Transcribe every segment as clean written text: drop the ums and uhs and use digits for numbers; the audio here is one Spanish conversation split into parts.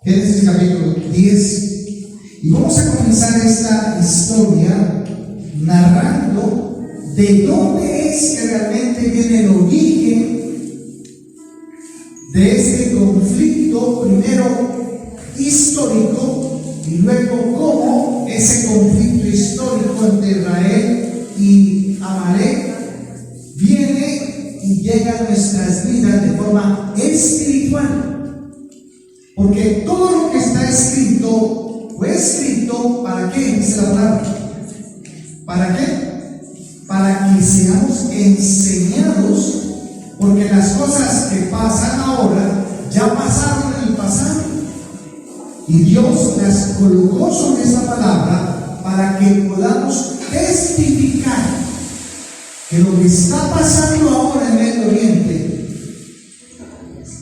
Génesis capítulo 10, y vamos a comenzar esta historia narrando de dónde es que realmente viene el origen de este conflicto, primero histórico y luego cómo ese conflicto histórico entre Israel y Amalek viene y llega a nuestras vidas de forma espiritual. Porque todo lo que está escrito fue escrito ¿para qué? Dice la palabra. ¿Para qué? Para que seamos enseñados, porque las cosas que pasan ahora ya pasaron en el pasado. Y Dios las colocó sobre esa palabra para que podamos testificar que lo que está pasando ahora en el Oriente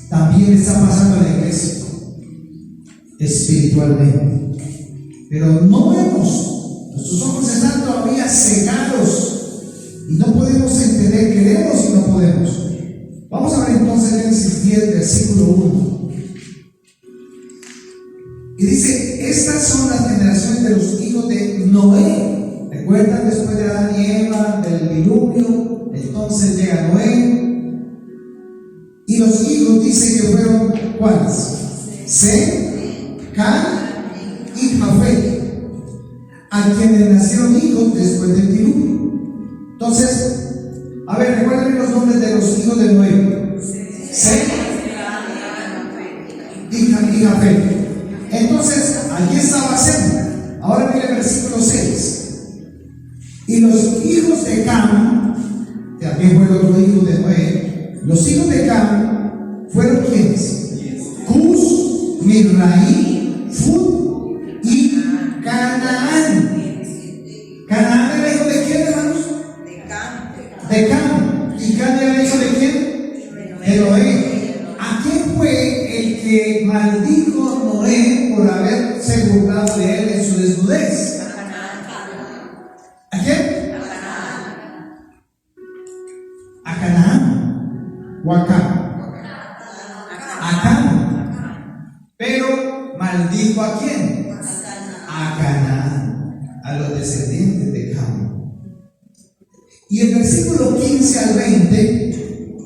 también está pasando en la iglesia espiritualmente, pero no vemos, nuestros ojos están todavía cegados y no podemos entender, queremos y no podemos. Vamos a ver entonces Génesis 10, versículo 1, y dice: estas son las generaciones de los hijos de Noé. ¿Recuerdan después de Adán y Eva, del diluvio? Entonces llega Noé, y los hijos dice que fueron ¿cuáles? Sem, Cam y Jafet, a quienes nacieron hijos después del diluvio. Entonces, a ver, recuerden los nombres de los hijos de Noé: Sem y Jafet. Entonces, allí estaba Sem. Ahora mire el versículo 6. Y los hijos de Cam, también fue el otro hijo de Noé, los hijos de Cam fueron ¿quiénes? Cus, Misraim, Fud y Canaán. ¿Canaán era hijo de quién, hermanos? De Cam. ¿Y Cam era hijo de quién? De Noé. ¿A quién fue el que maldijo Noé por haberse burlado de él en su desnudez? ¿A quién? A Canaán. ¿O a Cam? A Cam. Pero maldijo ¿a quién? A Canaán, a los descendientes de Cam. Y el versículo 15 al 20: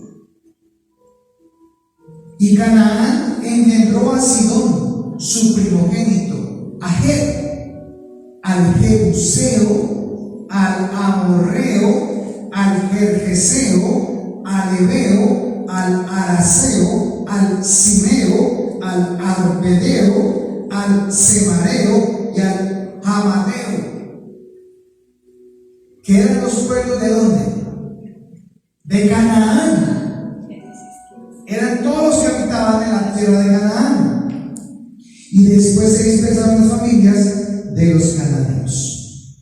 y Canaán engendró a Sidón, su primogénito, a Het, al Jebuseo, al Amorreo, al Gergeseo, al Ebeo, al Araseo, al Simeo, al Arbedeo, al Semareo y al Hamadeo, que eran los pueblos ¿de dónde? De Canaán. Eran todos los que habitaban en la tierra de Canaán. Y después se dispersaron las familias de los cananeos.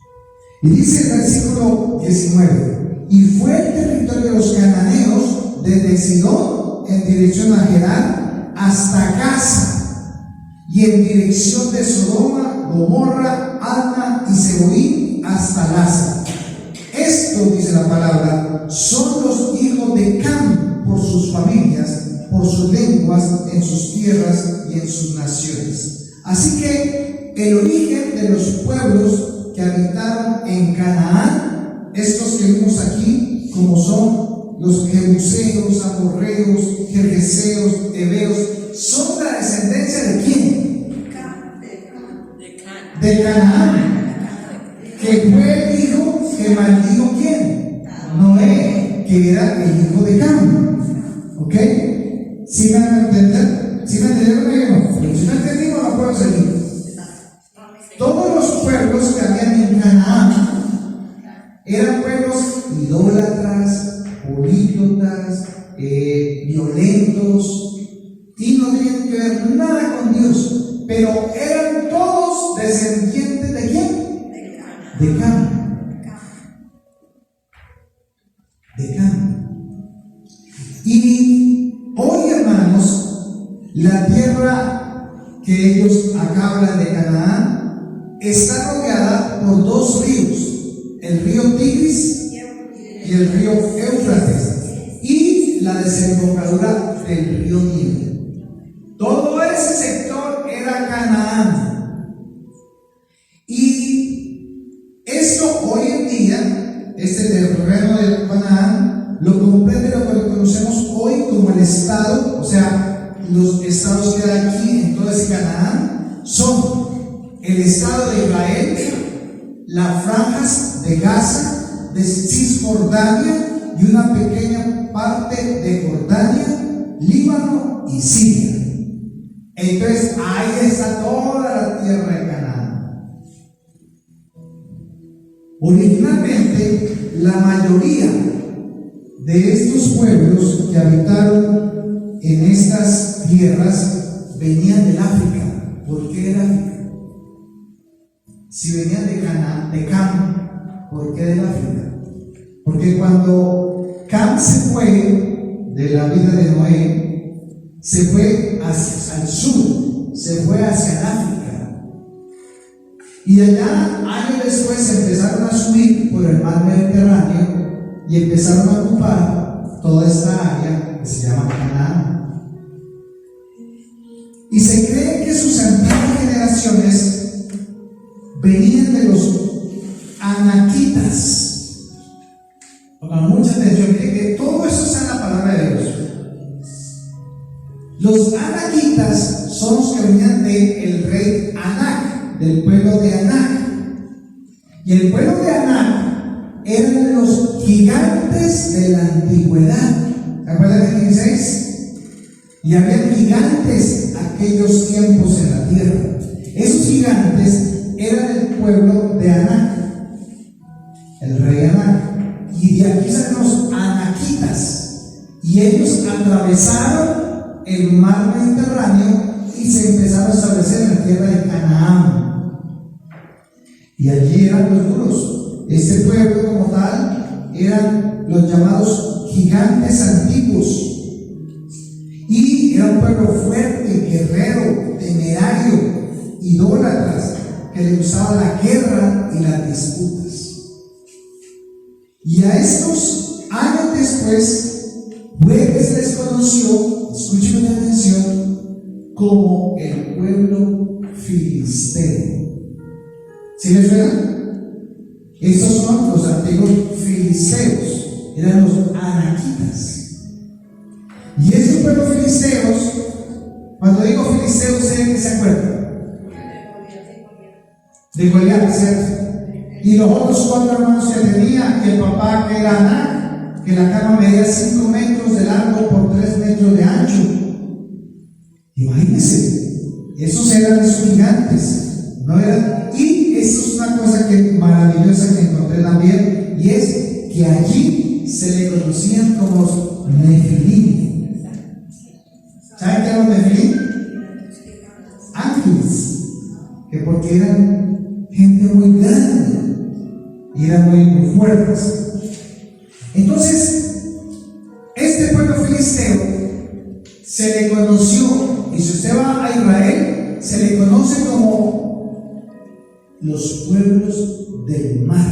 Y dice el versículo 19: y fue el territorio de los cananeos desde Sidón en dirección a Gerar hasta Gaza, y en dirección de Sodoma, Gomorra, Adma y Seboín hasta Laza. Estos, dice la palabra, son los hijos de Cam por sus familias, por sus lenguas, en sus tierras y en sus naciones. Así que el origen de los pueblos que habitaron en Canaán, estos que vimos aquí, como son los jebuseos, amorreos, gergeseos, heveos, son la descendencia ¿de quién? De Canaán, que fue el hijo que maldijo ¿quién? Noé, que era el hijo de Cam. ¿Ok? ¿Sí me van a entender? ¿Sí me entendieron o no? Pero si no entendimos, no puedo seguir. Todos los pueblos que habían en Canaán eran pueblos idólatras, políglotas, violentos, y no tenían que ver nada con Dios, pero eran todos descendientes ¿de quién? De Cam. De Cam. Y hoy, hermanos, la tierra que ellos acá hablan de Canaán está rodeada por dos ríos, el río Tigris y el río Éufrates, y la desembocadura del río Nilo. Todo ese sector era Canaán. Y esto hoy en día, este terreno de Canaán, lo comprende lo que conocemos hoy como el estado, o sea, los estados que hay aquí en todo ese Canaán son el estado de Israel, las franjas de Gaza, de Cisjordania y una pequeña parte de Jordania, Líbano y Siria. Entonces ahí está toda la tierra de Canaán. Originalmente, la mayoría de estos pueblos que habitaron en estas tierras venían del África. ¿Por qué del África? Si venían de Canaán, de Cam, ¿por qué del África? Porque cuando Cam se fue de la vida de Noé, se fue hacia el sur, se fue hacia el África. Y allá, años después, empezaron a subir por el mar Mediterráneo y empezaron a ocupar toda esta área que se llama Canaán. Y se cree que sus antiguas generaciones venían de los anaquitas. Con mucha atención, miren que todo eso está en la palabra de Dios. Los anaquitas son los que venían del rey Anac, del pueblo de Anac. Y el pueblo de Anac eran los gigantes de la antigüedad. ¿Se acuerdan del 16? Y había gigantes aquellos tiempos en la tierra. Esos gigantes eran el pueblo de Anac, el rey Anac. Y de aquí salen los anaquitas. Y ellos atravesaron el mar Mediterráneo y se empezaron a establecer en la tierra de Canaán. Y allí eran los duros. Este pueblo como tal eran los llamados gigantes antiguos. Y era un pueblo fuerte, guerrero, temerario, idólatras, que le gustaba la guerra y las disputas. Y a estos años después fue que se les conoció, escuchen con atención, como el pueblo filisteo. ¿Sí les suena? Estos son los antiguos filisteos, eran los anaquitas. Y estos pueblos filisteos, cuando digo filisteos, ¿saben qué se acuerdan? De Goliat, ¿cierto? Y los otros 4 hermanos que tenía, y el papá que era Anac, que la cama medía 5 metros de largo por 3 metros de ancho. Imagínense, esos eran esos gigantes, ¿no eran? Y eso es una cosa que maravillosa que encontré también, y es que allí se le conocían como los Nefilim. ¿Saben qué eran los Nefilim? Ángeles, que porque eran gente muy grande y eran muy fuertes. Entonces, este pueblo filisteo se le conoció, y si usted va a Israel, se le conoce como los pueblos del mar,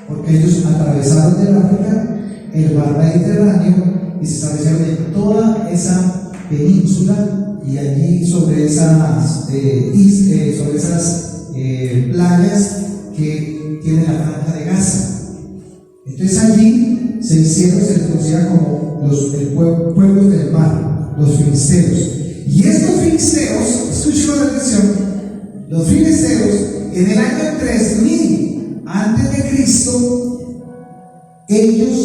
porque ellos atravesaron del África el mar Mediterráneo y se establecieron en toda esa península, y allí sobre esas playas que tienen la franja de Gaza. Entonces allí se les conocía como los pueblos del mar, los filisteos. Y estos filisteos, escuchen con atención, los filisteos en el año 3000 antes de Cristo ellos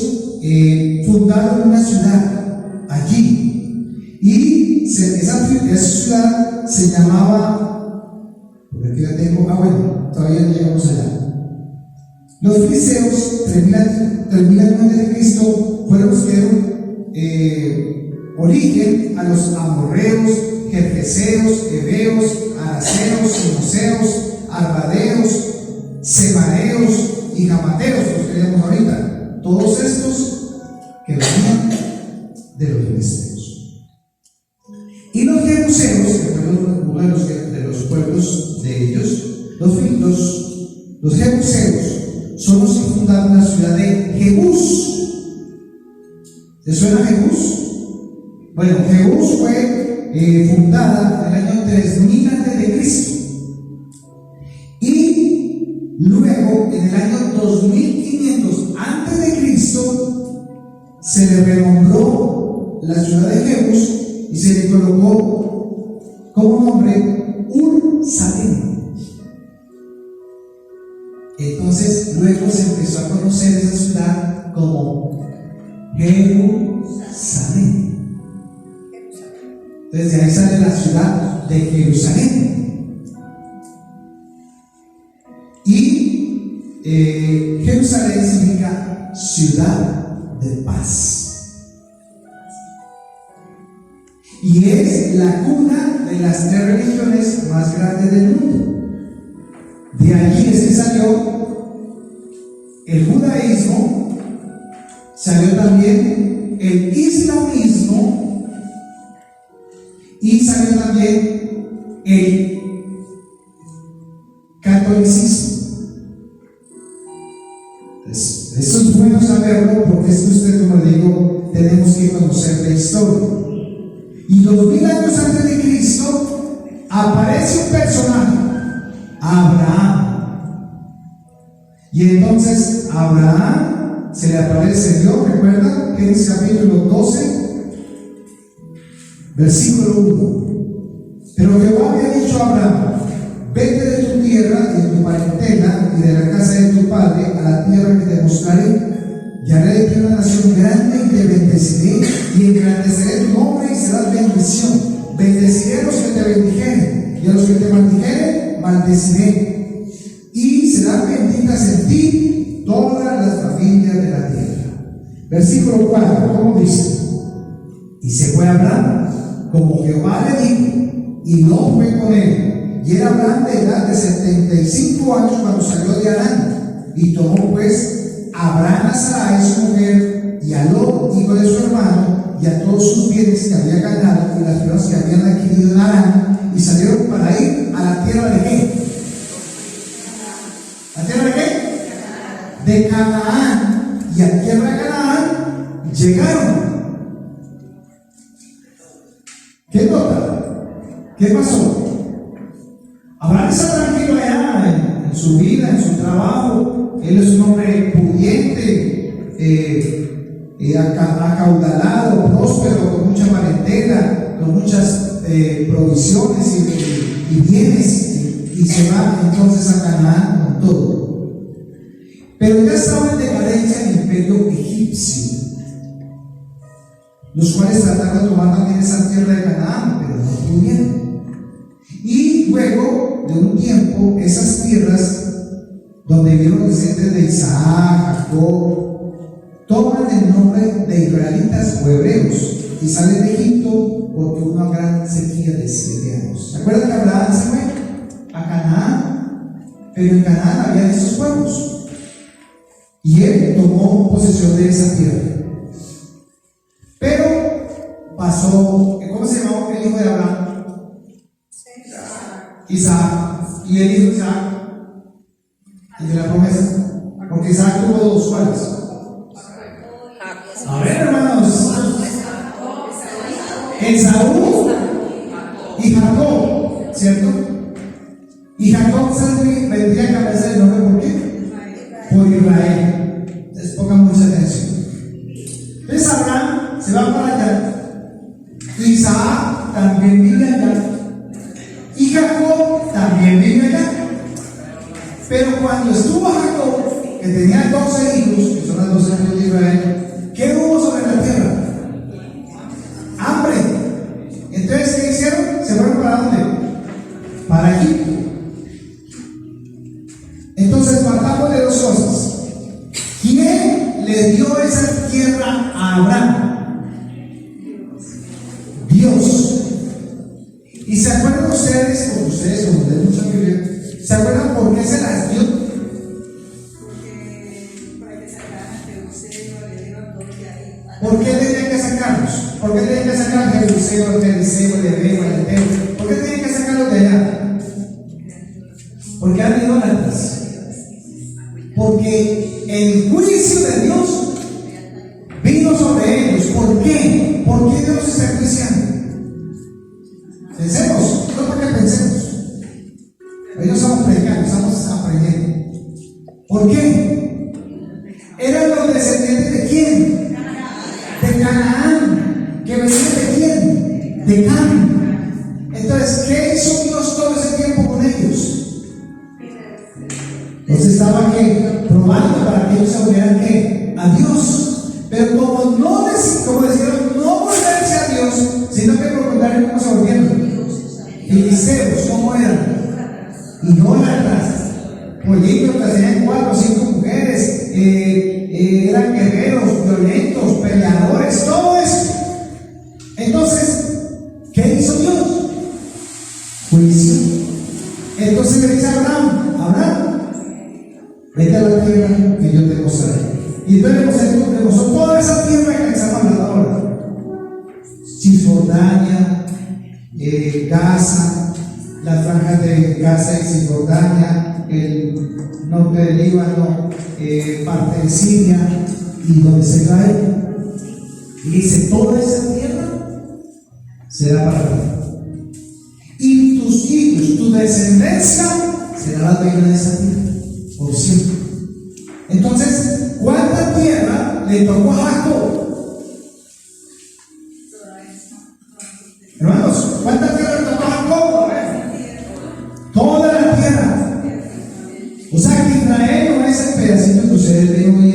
fundaron una ciudad allí. Y esa ciudad se llamaba, por aquí la tengo, bueno, todavía no llegamos allá. Los filisteos, 3000 años antes de Cristo, fueron los que dieron origen a los amorreos, gergeseos, heveos, araceos, sinoseos, arbadeos, semareos y jamateos, los que tenemos ahorita. Todos estos que venían de los filisteos. Y los jebuseos, que fueron uno de los pueblos de ellos, los jebuseos son los que fundaron la ciudad de Jebús. ¿Te suena Jebús? Bueno, Jebús fue fundada en el año 3000 a.C. Y luego, en el año 2500 a.C., se le renombró la ciudad de Jebús y se le colocó como nombre Ur-Salem. Entonces, luego se empezó a conocer esa ciudad como Jerusalén. Entonces, de ahí sale la ciudad de Jerusalén. Y Jerusalén significa ciudad de paz. Y es la cuna de las 3 religiones más grandes del mundo. De allí es que salió el judaísmo, salió también el islamismo y salió también el catolicismo. Eso es bueno saberlo, porque es que usted, como le digo, tenemos que conocer la historia. Y 2000 años antes de Cristo aparece un personaje, Abraham. Y entonces Abraham se le aparece Dios, recuerda, Génesis capítulo 12, versículo 1. Pero Jehová había dicho a Abraham: vete de tu tierra y de tu parentela y de la casa de tu padre a la tierra que te mostraré, y haré de ti una nación grande y te bendeciré y engrandeceré tu nombre y serás bendición. Bendeciré a los que te bendijeren y a los que te maldijeren maldeciré, y serán benditas en ti todas las familias de la tierra. Versículo 4, ¿cómo dice? Y se fue Abraham como Jehová le dijo, y no fue con él. Y era Abraham de edad de 75 años cuando salió de Harán. Y tomó pues Abraham a Sarai su mujer, y a Lot, hijo de su hermano, y a todos sus bienes que había ganado y las tierras que habían adquirido en Harán, y salieron para ir a la tierra de ¿qué? ¿La tierra de qué? De Canaán. Y a tierra de Canaán llegaron. ¿Qué nota? ¿Qué pasó? Abraham está tranquilo allá en su vida, en su trabajo. Él es un hombre pudiente, acaudalado, próspero, con mucha parentela, con muchas provisiones y bienes, y se va entonces a Canaán con todo. Pero ya estaba en decadencia el imperio egipcio, los cuales trataron de tomar también esa tierra de Canaán, pero no pudieron. Y luego de un tiempo, esas tierras donde vieron los descendientes de Isaac, Jacob, toman el nombre de israelitas o hebreos y salen de Egipto porque hubo una gran sequía de 7 años. ¿Se acuerdan que Abraham se fue a Canaán? Pero en Canaán había esos pueblos y él tomó posesión de esa tierra. Pero pasó, ¿cómo se llamaba el hijo de Abraham? Isaac. Y el hijo de Isaac, y de la promesa, porque Isaac tuvo 2, ¿cuáles? A ver, hermanos, Esaú y Jacob, ¿cierto? Y Jacob vendría a cabeza del nombre, ¿por qué? Por Israel. Entonces pongan mucha atención. Entonces Abraham se va para allá, Isaac también vive allá, y Jacob también vive allá. Pero cuando estuvo Jacob, que tenía 12 hijos, que son las 12 tribus de Israel, ¿qué hubo sobre la tierra? Hambre. Entonces, ¿qué hicieron? ¿Se fueron para dónde? Para Egipto. Entonces, partamos de dos cosas. ¿Quién le dio esa tierra a Abraham? Dios. ¿Y se acuerdan ustedes, como leen mucha Biblia, se acuerdan por qué se las dio? Para que sacaran a Jebuseo, le dieron todo de ahí. ¿Por qué tenían que sacarlos? ¿Por qué tenían que sacar a Jebuseo, al Feriseo, al Hebreo, al Eteo? ¿Por qué tenían que sacarlos de allá? Porque eran idólatras. Porque el juicio de Dios vino sobre ellos. ¿Por qué? ¿Por qué Dios los está enjuiciando? Pensemos, no para que pensemos. Hoy no estamos predicando, estamos aprendiendo. ¿Por qué? Eran los descendientes de quién? De Canaán. ¿Que venían de quién? De Cam. Entonces, ¿qué hizo Dios todo ese tiempo con ellos? Entonces estaba probando para que ellos se volvieran a Dios. Pero como no decidieron no volverse a Dios, sino que por contrario, ¿cómo se volvieron? Filisteos, ¿cómo eran? Idólatras, pollitos que tenían 4 o 5 mujeres, eran guerreros, violentos, peleadores, todo eso. Entonces, ¿qué hizo Dios? Juicio. Entonces le dice a Abraham, vete a la tierra que yo te mostraré. Y entonces le mostró toda esa tierra que estamos hablando ahora: Cisjordania, Gaza, las franjas de Gaza y Cisjordania, el norte del Líbano, parte de Siria y donde se Israel. Y dice: toda esa tierra será para ti, y tus hijos, tu descendencia será la dueña de esa tierra por siempre. Entonces, ¿cuánta tierra le tocó a Jacob? Hermanos, ¿cuánta tierra le tocó a Jacob? Toda la tierra. O sea que Israel no es el pedacito que ustedes ven hoy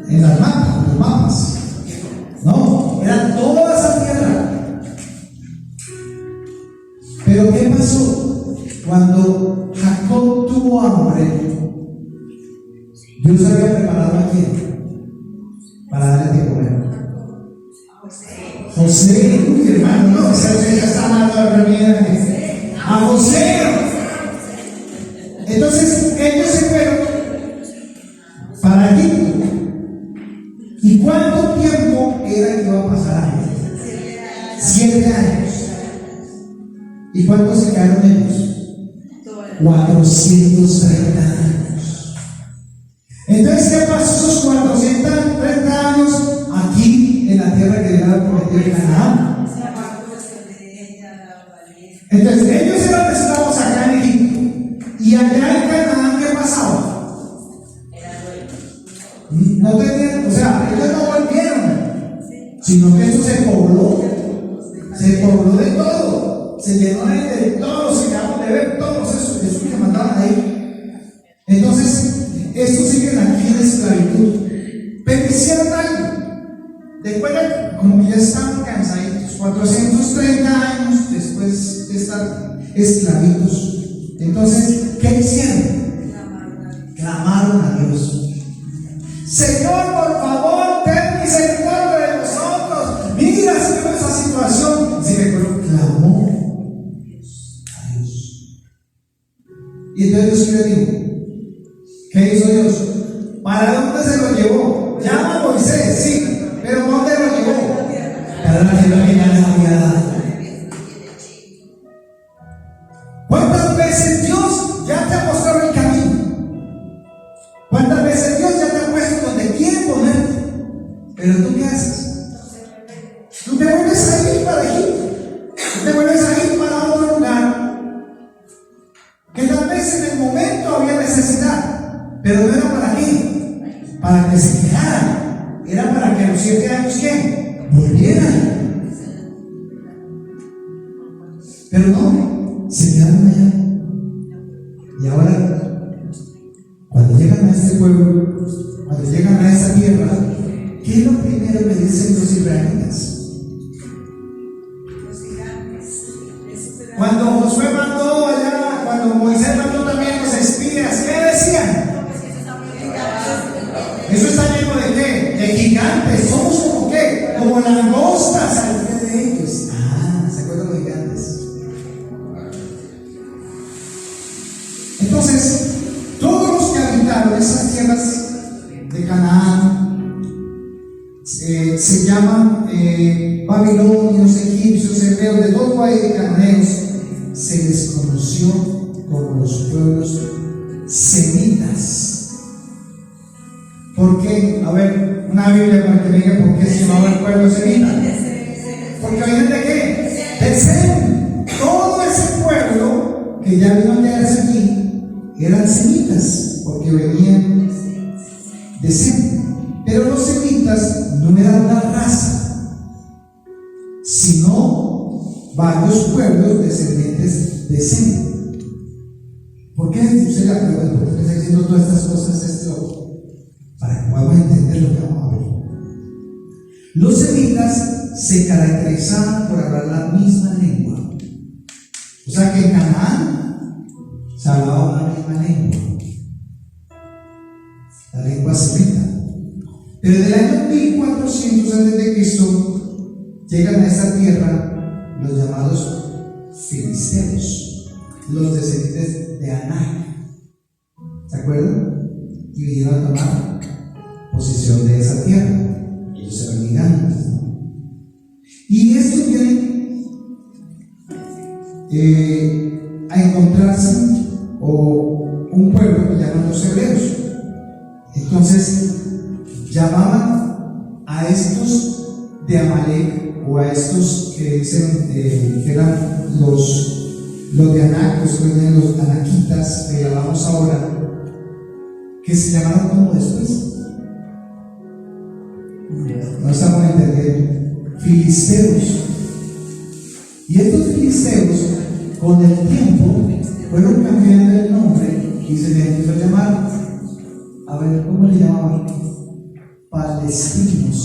en las mapas, los mapas. No, era toda esa tierra. Pero ¿qué pasó? Cuando Jacob tuvo hambre, Dios había preparado a quién para darle de comer. José, uy, hermano, no, esa ya está hablando de la a José. Entonces ellos se fueron para Egipto. ¿Y cuánto tiempo era que iba a pasar? 7 años. ¿Y cuántos se quedaron ellos? 430 años. Entonces, ¿qué pasó esos 430 años aquí en la tierra que Dios había prometido en Canaán? Entonces, ellos eran esclavos acá en Egipto. Y allá en Canaán, ¿qué pasaba? No tenían, o sea, ellos no volvieron, sino que eso se pobló de todo, se llenó de todos, se quedaron de ver todos esos que mandaban ahí. Entonces, estos siguen aquí en esclavitud, pero hicieron algo. Después de, como que ya estaban cansaditos, 430 años después de estar esclavitos. Entonces, ¿qué hicieron? Clamaron a Dios. Señor, por favor, ten misericordia de nosotros. Mira, Señor, esa situación. Si me acuerdo, clamó a Dios. Y entonces Dios le dijo: ¿qué hizo Dios? ¿Para dónde se lo llevó? Llama a Moisés, sí, pero ¿dónde lo llevó? Para la tierra que ya les había dado. ¿Cuántas veces Dios ya te ha mostrado el camino? ¿Cuántas veces Dios ya te ha puesto donde quiere ponerte? Pero tú, ¿qué haces? Tú te vuelves a ir para Egipto, tú te vuelves a ir para otro lugar, que tal vez en el momento había necesidad, pero no era para qué, para que se quedaran, era para que a los 7 años ¿qué? Volvieran. Pero no, se quedaron allá. Y ahora, cuando llegan a este pueblo, cuando llegan a esta tierra, ¿qué es lo primero que dicen los israelitas? Los gigantes. Eso será. Cuando Josué mandó allá, cuando Moisés mandó también los espías, ¿qué decían? Eso está lleno de qué? De gigantes. Somos como qué? Como langostas al pie de ellos. Ah, ¿se acuerdan los gigantes? Entonces, todos los que habitaron esas tierras de Canaán se llaman babilonios, egipcios, hebreos, de todo país, cananeos, se les conoció como los pueblos semitas. ¿Por qué? A ver, una Biblia para que me diga por qué se llamaba el pueblo semita. Porque vienen de qué? De Sem. Todo ese pueblo que ya vino de allí eran semitas, porque venían de Sem. Pero los semitas no eran una raza, sino varios pueblos descendientes de Sem. ¿Por qué usted la pregunta? ¿Por qué está diciendo todas estas cosas este loco? Para que podamos entender lo que vamos a ver. Los semitas se caracterizaban por hablar la misma lengua. O sea que en Canaán se hablaba la misma lengua, la lengua semita. Pero en el año 1400 a.C. llegan a esta tierra los llamados filisteos, los descendientes de Anak. ¿Se acuerdan? Y vinieron a tomar posesión de esa tierra. Ellos eran gigantes, ¿no? Y estos vienen a encontrarse o un pueblo que llaman los hebreos. Entonces llamaban a estos de Amalek, o a estos que dicen que eran los de Anak, los que venían los anaquitas que llamamos ahora, que se llamaron como después. No estamos entendiendo. Filisteos. Y estos filisteos, con el tiempo, fueron cambiando el nombre y se les empezó a llamar, a ver, ¿cómo le llamaban? Palestinos.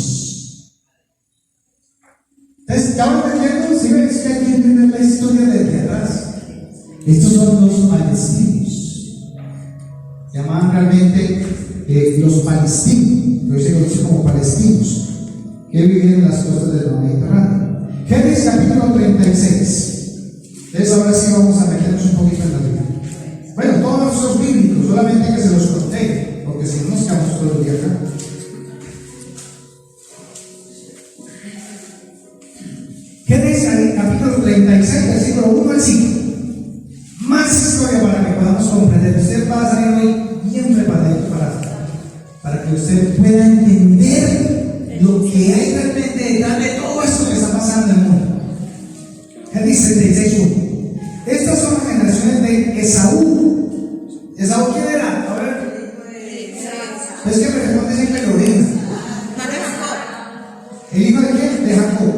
Entonces, ¿ya van entendiendo? Si ven, es que hay que entender la historia desde atrás. Estos son los palestinos. Llamaban realmente los palestinos, pero se conocen como palestinos, que vivían en las costas del Mediterráneo. Génesis capítulo 36. Entonces ahora sí vamos a meternos un poquito en la Biblia. Bueno, todos esos bíblicos, solamente que se los conté, porque si no nos quedamos todo el día acá. Génesis capítulo 36, versículo 1 al 5. Más historia para que podamos comprender. Usted va a salir hoy bien preparado para que usted pueda entender lo que hay realmente detrás de todo esto que está pasando en el mundo. Génesis 36:1. Estas son las generaciones de Esaú. ¿Esaú quién era? A ver. Es que me responde siempre Lorena. ¿El hijo de quién? De Jacob.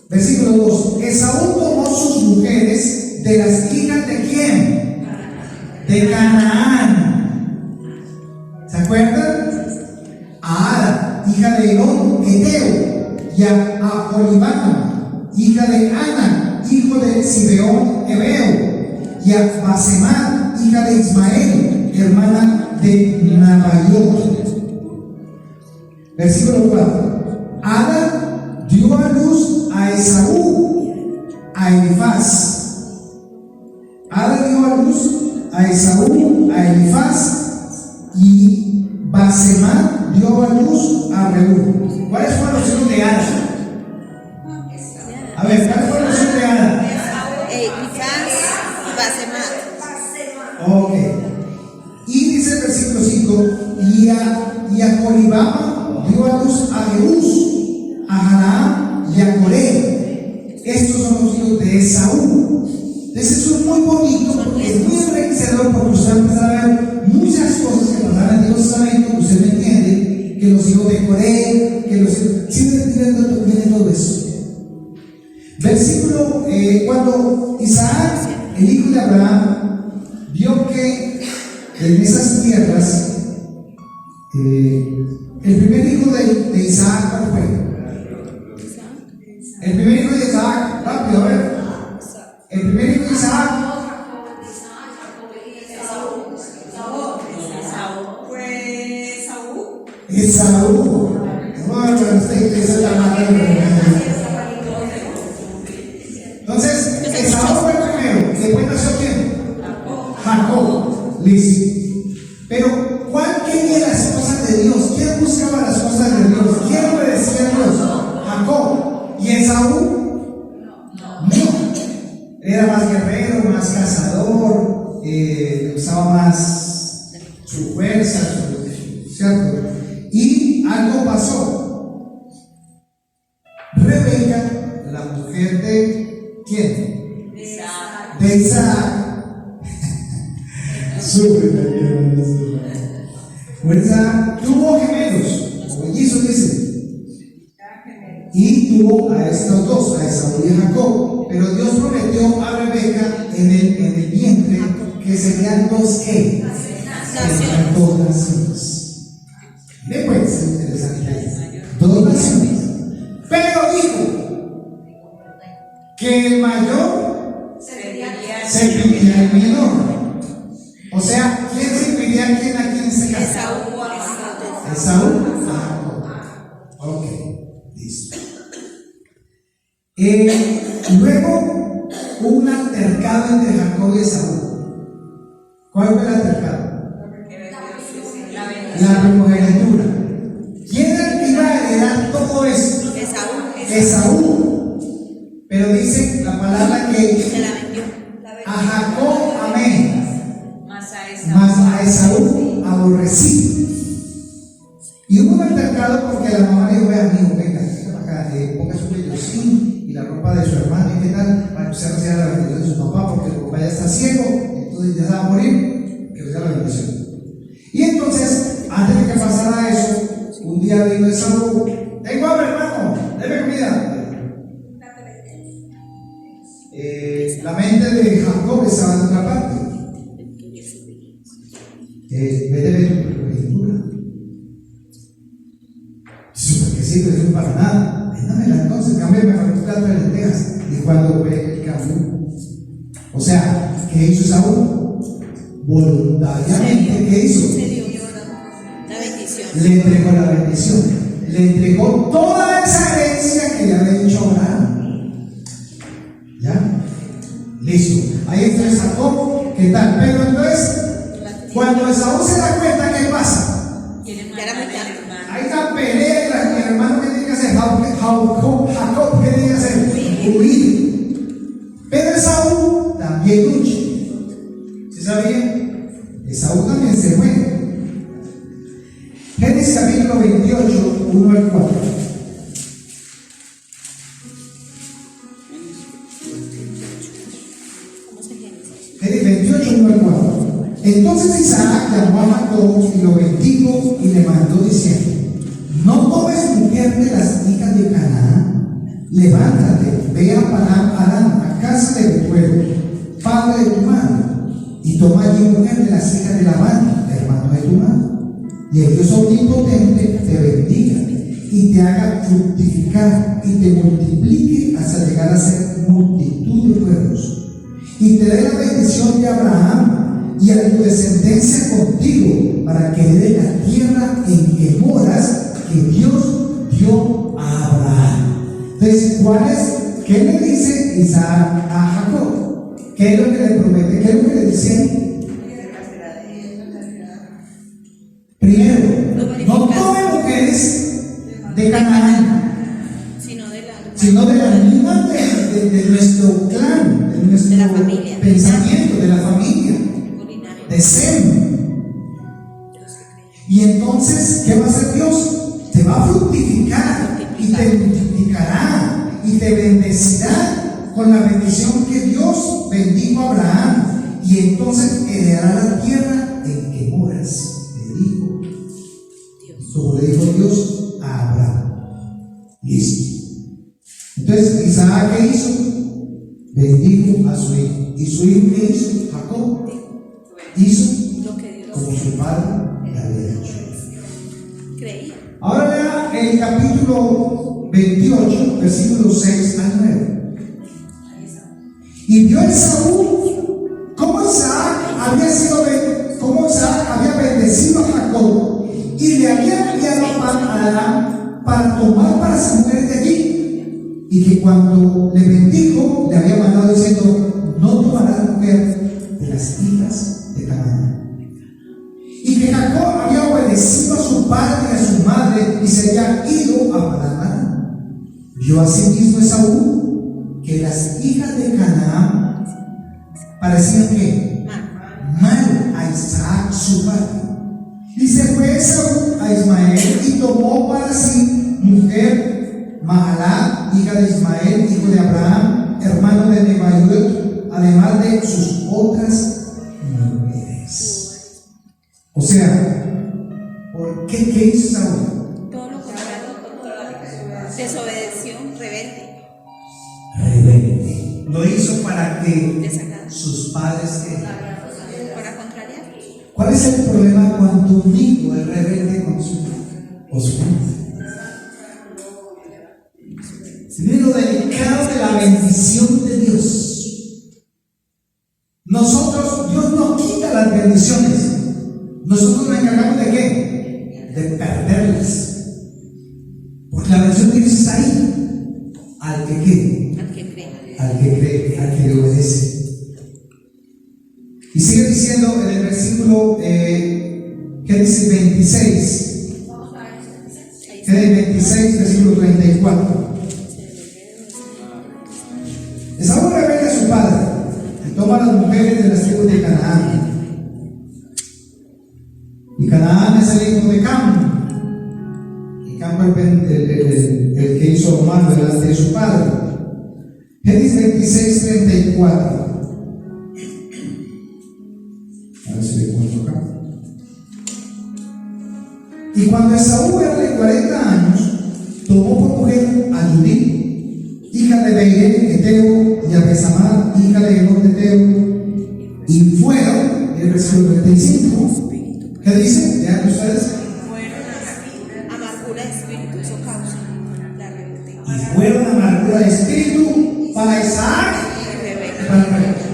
Versículo 2. Esaú tomó sus mujeres de las hijas de quién? De Canaán. ¿Se acuerdan? A Ada, hija de Elón, Eteo, y a Aholibama, hija de Ana, hijo de Sibeón, Ebeo, y a Basemat, hija de Ismael, hermana de Nabayot. Versículo 4. Ada dio a luz a Esaú, a Elifaz. Ada dio a luz a Esaú, a Elifaz, y Basemat dio a luz a Reú. ¿Cuáles fueron los hijos de Ada? A ver, ¿cuáles fueron los hijos de Ada? Elifaz y Basemat. Ok. Y dice el versículo 5: y a Aholibama dio a luz a Jeús, a Janaam y a Coré. Estos son los hijos de Esaú. Entonces eso es muy bonito porque es muy enriquecedor, porque usted va a empezar a ver muchas cosas que pasaron en el Antiguo Testamento. Usted me entiende que los hijos de Coré, que los hijos, sí me entiende, viene todo eso. Versículo, cuando Isaac, el hijo de Abraham, vio que en esas tierras, el primer hijo de Isaac, ¿cuál fue? El primer hijo de Isaac, rápido, a ver. El primer hijo de Isaac. Fue Saúl. Esaú. Bueno, usted que es la madre de entonces, Esaú fue el primero. Después nació quién? Jacob. Listo. Pero, ¿cuál quería las cosas de Dios? ¿Quién buscaba las cosas de Dios? ¿Quién obedecía a Dios? Jacob. ¿Y Esaú? No. Era más guerrero, más cazador, usaba más su fuerza, ¿cierto? Y algo pasó. Rebeca, la mujer de ¿quién? De Isaac. Fuerza, tuvo gemelos, o mellizos dice. Y tuvo a estos dos, a Esaú y a Jacob. Pero Dios prometió a Rebeca en el vientre que serían dos ¿qué? Serían dos naciones. Después, interesante. Dos naciones. Pero dijo que el mayor serviría al menor. O sea, ¿quién serviría a quién aquí en este caso? Esaú. Ok, listo. Luego hubo un altercado entre Jacob y Esaú. ¿Cuál fue el altercado? La primogenitura. ¿Quién era el que iba a heredar todo esto? Esaú. Pero dice la palabra que a Jacob amé, mas a Esaú aborrecí. Y hubo un altercado porque la mamá le dijo: vea, amigo, venga acá, ponga su vellocín y la ropa de su hermano y qué tal, para que usted reciba la bendición de su papá, porque su papá ya está ciego, entonces ya se va a morir, que reciba la bendición. Y entonces, antes de que pasara eso, un día vino Esaú: tengo hambre, hermano, deme comida. La mente de Jacob estaba en otra parte. Vete tu primogenitura. Súper que sirve, no es para nada. Véndamela entonces, cámbiame para un plato de lentejas. Y cuando fue el cambio, o sea, ¿qué hizo Esaú? Voluntariamente, ¿qué hizo? La bendición. Le entregó la bendición. Le entregó toda esa herencia que le había dicho Abraham. ¿Ya? Listo. Ahí está Jacob. ¿Qué tal? Pero entonces, cuando Esaú se da cuenta, ¿qué pasa? Hay una pelea. Mi hermano, ¿qué tiene que hacer? Jacob, ¿qué tiene que hacer? Huir. Pero Esaú también lucha. ¿Sí sabían? Esaú también se fue. Génesis capítulo 28, 1 al 4. Génesis 28, 1 al 4. Entonces Isaac llamó a Jacob y lo bendijo y le mandó diciendo: no tomes mujer de las hijas de Canaán, levántate, ve a Padan-Aram, a casa de Betuel, padre de tu madre, y toma allí mujer de las hijas de Labán, hermano de tu madre, y el Dios omnipotente te bendiga y te haga fructificar y te multiplique hasta llegar a ser multitud de pueblos, y te dé la bendición de Abraham y a tu descendencia contigo, para que herede la tierra en que moras, que Dios dio a Abraham. Entonces, ¿qué le dice Isaac a Jacob? ¿Qué es lo que le promete? ¿Qué es lo que le dice? Primero, no tome mujeres de Canaán, sino de la misma de nuestro clan, de nuestro de la familia, pensamiento, de la familia, de Sem. Y entonces, ¿qué va a hacer Dios? Te va a fructificar y te multiplicará y te bendecirá con la bendición que Dios bendijo a Abraham, y entonces heredará la tierra en que moras, le dijo, como le dijo Dios a Abraham. Listo. Entonces Isaac, ¿qué hizo? Bendijo a su hijo. ¿Y su hijo qué hizo? Jacob hizo como su padre le había dicho. Creía. Ahora lea el capítulo 28, versículos 6 al 9. Y vio Esaú cómo Isaac había bendecido a Jacob y le había enviado a Adán para tomar para su mujer de allí, y que cuando le bendijo le había mandado diciendo: no tomarás mujer de las hijas de Canaán. Y que Jacob había obedecido a su padre y a su madre y se había ido a Padan-aram. Vio asimismo Esaú que las hijas de Canaán parecían que mal a Isaac su padre. Y se fue Esaú a Ismael y tomó para sí mujer Mahalat, hija de Ismael, hijo de Abraham, hermano de Nebaiot, además de sus otras mujeres. O sea, ¿por qué? ¿Qué hizo Saúl? Todo lo contrario. Desobedeció, rebelde. Rebelde. Lo hizo para que Desacatado. sus padres Para contrariar. ¿Cuál es el problema cuando un hijo es rebelde con su padre? Miren lo delicado de la bendición de Dios. Dios nos quita las bendiciones. Nosotros nos encargamos de qué? De perderlas. Porque la bendición de Dios está ahí. Al que cree. Al que cree. Al que cree, al que le obedece. Y sigue diciendo en el versículo que dice 26. Que es el 26, versículo 34. Esaú rebelde a su padre y toma las mujeres de las tribus de Canaán. Y Canaán es el hijo de Cam. Y Cam fue el que hizo lo malo delante de su padre. Génesis 26, 34. A ver si le encuentro acá. Y cuando Esaú era de 40 años, tomó por mujer a Judí, hija de Beirén Eteo, y a Besamar, hija de Elón Eteo, y fueron, en el versículo 35, ¿qué dice? Vean ustedes. Amargura de espíritu, eso causa la rebeldía. Y fueron amargura de espíritu para Isaac y para Rebeca.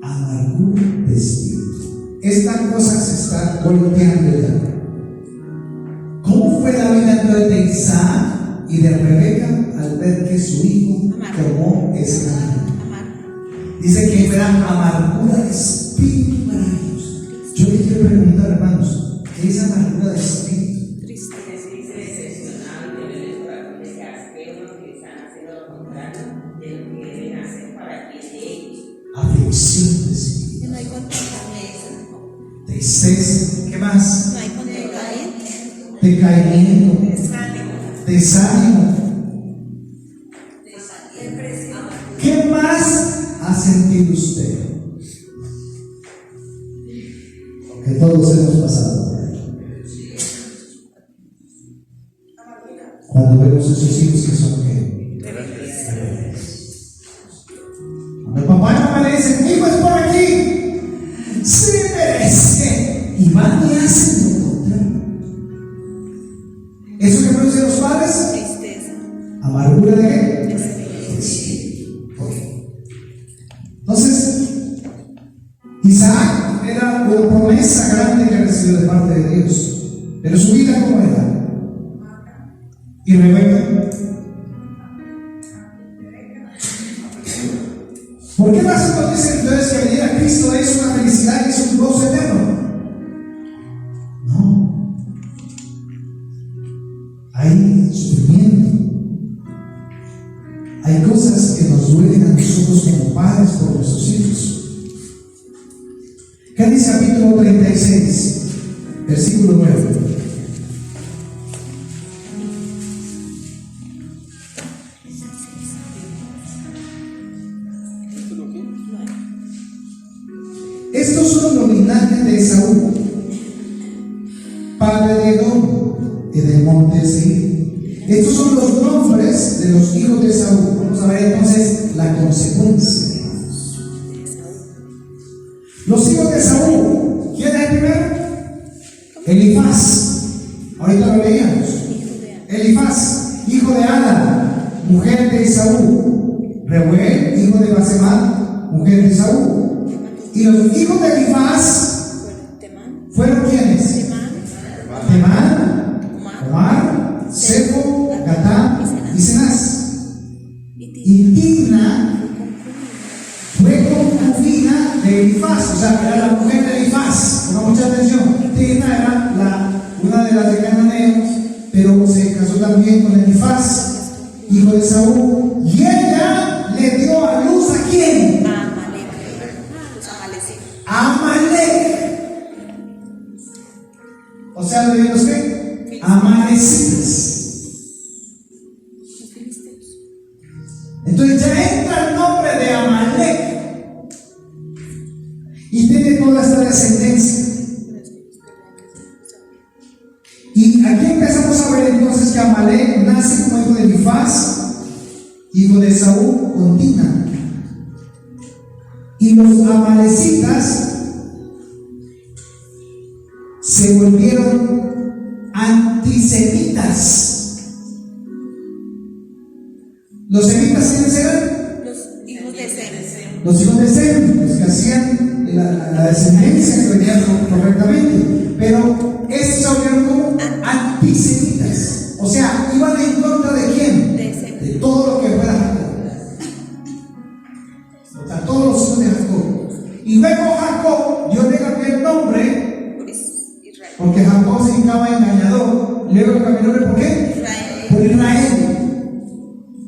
Amargura de espíritu. Esta cosa se está golpeando ya. ¿Cómo fue la vida entonces de Isaac y de Rebeca al ver que su hijo tomó ese camino? Dice que era amargura de espíritu para ellos. Yo les quiero preguntar, hermanos, ¿qué es amargura de espíritu? Tristeza. Aflicción de espíritu. No hay contentamiento. Tristeza. ¿Qué más? No hay contentamiento. Decaimiento. Desánimo. ¿Qué más ha sentido usted? Que todos hemos pasado por ahí. Cuando vemos a esos hijos que son ¿qué? Rebeldes. Cuando el papá y mamá le dicen: hijo, es por aquí. Sí, merece. Y van y hacen lo contrario. ¿Eso que producen los padres? Tristeza. ¿Amargura de qué? Espíritu. Entonces, Isaac era una promesa grande que recibió de parte de Dios. Pero su vida, ¿cómo era? Y Rebeca. ¿Por qué más nos dicen entonces que venir a Cristo es una felicidad y es un gozo eterno? No. Hay sufrimiento. Hay cosas que nos duelen a nosotros como padres por nuestros hijos. Génesis capítulo 36, versículo 9. Estos son los linajes de Esaú, padre de Edom y de monte Seir. Estos son los nombres de los hijos de Esaú. Vamos a ver entonces la consecuencia. Los hijos de Saúl, ¿quién es el primero? Elifaz. Ahorita lo leíamos. Elifaz, hijo de Ada, mujer de Esaú. Reuel, hijo de Basemat, mujer de Esaú. Y los hijos de Elifaz fueron ¿quiénes? Temán, Omar, Sefo, Gatán y Cenaz. Y Timna fue concubina de Elifaz, o sea, era la mujer de Elifaz. Ponga mucha atención. Timna era una de las de Cananeos, pero se casó también con Elifaz, hijo de Saúl, y ella le dio a luz ¿a quién? A Amalek. O sea, ¿le dio los qué? Amalecitas. Entonces ya entra el nombre de Amalek y tiene toda esta descendencia. Y aquí empezamos a ver entonces que Amalek nace como hijo de Elifaz, hijo de Saúl con Tina. Y los amalecitas se volvieron antisemitas. ¿Los semitas quiénes eran? Los hijos de Sem. Los hijos de Sem, los que hacían la descendencia que venía correctamente. Pero estos se volvieron como antisemitas. O sea, iban en contra de quién? De todo lo que fuera Jacob. O sea, todos los hijos de Jacob. Y luego Jacob, Dios le cambió el nombre, porque Jacob significaba engañador. Luego le cambió el nombre, ¿por qué? Por Israel.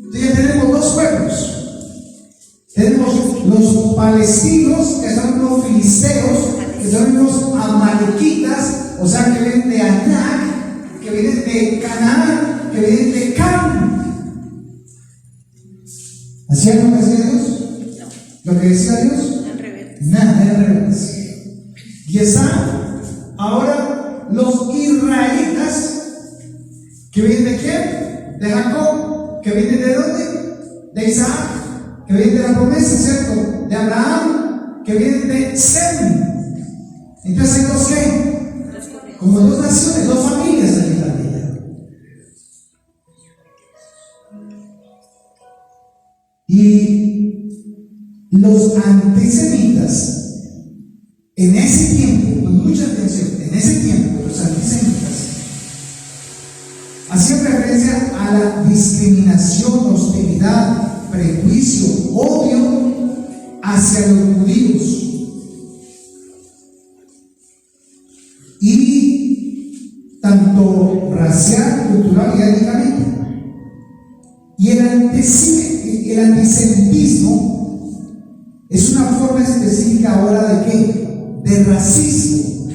Entonces ya tenemos dos pueblos. Tenemos los palestinos, que son los filisteos, que son los amalequitas, o sea, que vienen de Anac, que vienen de Canaán, que vienen de Cam. ¿Hacían lo que decía Dios? No. ¿Lo que decía Dios? Al revés. Nada, era rebeldes. Y están ahora los israelitas, que vienen de quién? De Jacob, que vienen de dónde? De Isaac, que vienen de la promesa, ¿cierto? De Abraham, que vienen de Sem. Entonces hay dos que, como dos naciones, dos familias en la tierra. Y los antisemitas, en ese tiempo, con mucha atención, en ese tiempo, los antisemitas hacían referencia a la discriminación, hostilidad, prejuicio, odio hacia los judíos. Y tanto racial, cultural y étnicamente. Y el antisemitismo es una forma específica ahora de ¿qué? De racismo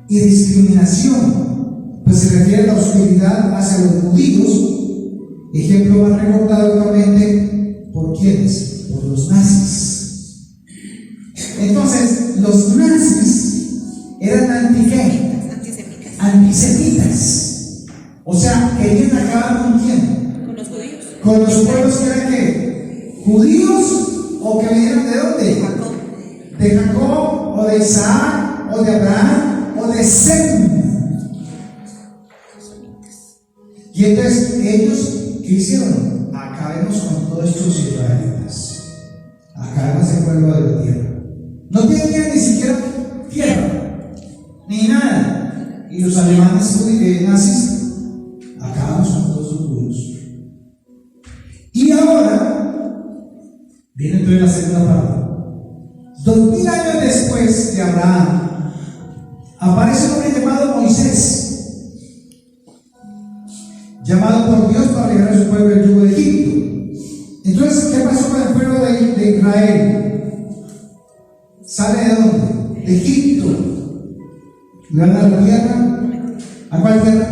y discriminación, pues se refiere a la hostilidad hacia los judíos. Ejemplo más recordado actualmente, ¿por quiénes? Por los nazis. Entonces, los nazis eran antisemitas. O sea, querían acabar con quién? Con los judíos. Con los pueblos que eran ¿qué? ¿Judíos o que vinieron de dónde? Jacob. De Jacob, o de Isaac, o de Abraham, o de Sem. Y entonces ellos, ¿qué hicieron? Acabemos con todos estos israelitas. Acabemos el pueblo de la tierra. No tenían ni siquiera tierra, ni nada. Y los alemanes nazis, acabamos con todos los judíos. Y ahora, viene entonces la segunda parte. 2000 años después de Abraham, aparece un hombre llamado Moisés, llamado por Dios para liberar a su pueblo del yugo de Egipto. Entonces, ¿qué pasó con el pueblo de Israel? ¿Sale de dónde? De Egipto. ¿Le van a la tierra? ¿A cuál tierra?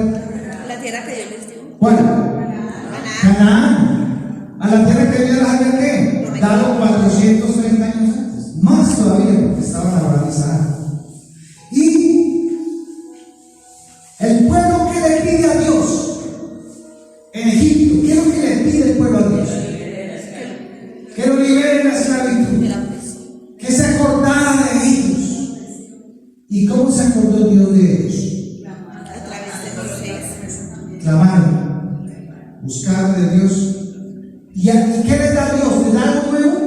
La tierra que Dios les dio. ¿Cuál? Canaán. A la tierra que Dios les había ¿qué? Dado 430 años antes. Más todavía, porque estaban abrazados. Y el pueblo que le pide a Dios en Egipto, ¿qué es lo que le pide el pueblo a Dios? Que lo libere de la esclavitud, que se acordara de ellos. clamaron, buscaron de Dios. ¿Y qué les da Dios? ¿Les da algo nuevo?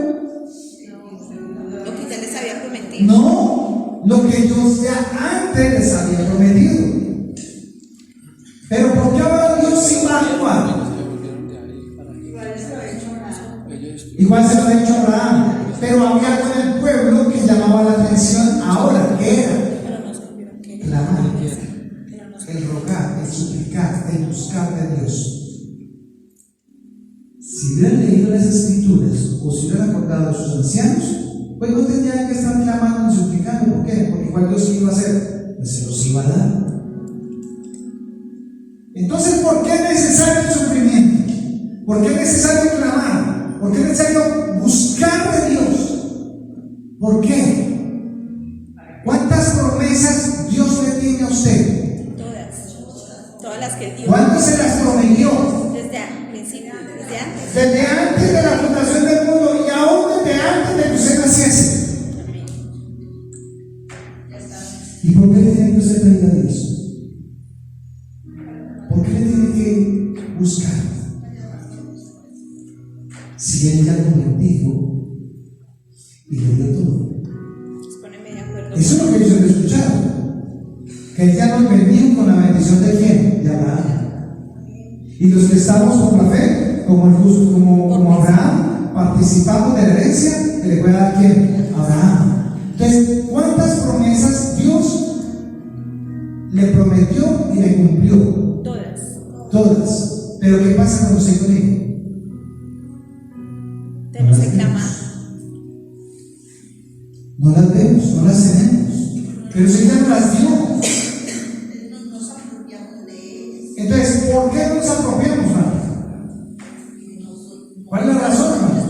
Lo que ya les había prometido. No, lo que Dios ya antes les había prometido. Pero ¿por qué ahora Dios sí va a actuar? Igual se lo ha hecho Abraham, pero había algo en el pueblo que llamaba la atención ahora, ¿qué era? Pero no supieron que Clamar, pero no el rogar, el suplicar, el buscar de Dios. Si hubieran leído las escrituras o si hubieran acordado a sus ancianos, pues no tendrían que estar clamando y suplicando. ¿Por qué? Porque igual Dios iba a hacer, pues se los iba a dar. Entonces, ¿por qué es necesario el sufrimiento? ¿Por qué es necesario clamar? ¿Por qué es necesario buscar de Dios? ¿Por qué? ¿Cuántas promesas Dios le tiene a usted? todas las que Él dio. ¿Cuántas se las prometió? Desde el principio, desde antes. Desde antes de la fundación del mundo y aún desde antes de que usted naciese. Amén. ¿Y por qué le tiene que usted pedir a Dios? ¿Por qué le tiene que buscar? Si Él ya lo bendijo y le dio todo. Póneme de acuerdo. Eso es lo que ellos han escuchado. Que Él ya nos bendijo con la bendición de ¿quién? De Abraham. Y los que estamos con la fe, como Abraham, participamos de la herencia que le puede dar ¿quién? Abraham. Entonces, ¿cuántas promesas Dios le prometió y le cumplió? Todas. Todas. Pero ¿qué pasa cuando se conecta? Tenemos que clamar. No las vemos, no las tenemos. Pero si ya nos las dio. Entonces, ¿por qué no nos apropiamos, hermano? ¿Cuál es la razón, hermano?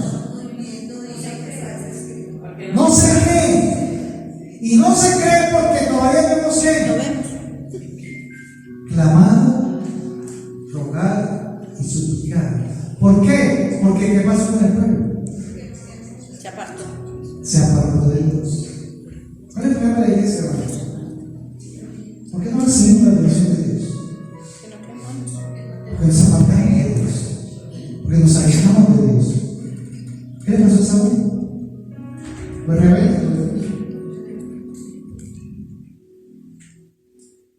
No se cree. Y no se cree porque todavía no nos Lo cree. vemos. Clamar, rogar y suplicar. ¿Por qué? Porque ¿qué pasó con el pueblo? Se apartó. Se apartó de Dios. ¿Cuál es el problema de la iglesia, hermano? ¿Por qué no recibimos la bendición de Dios? Que no clamamos. Porque nos apartamos de Dios. Porque nos alejamos de Dios. ¿Qué le pasó a Saúl? Fue rebelde.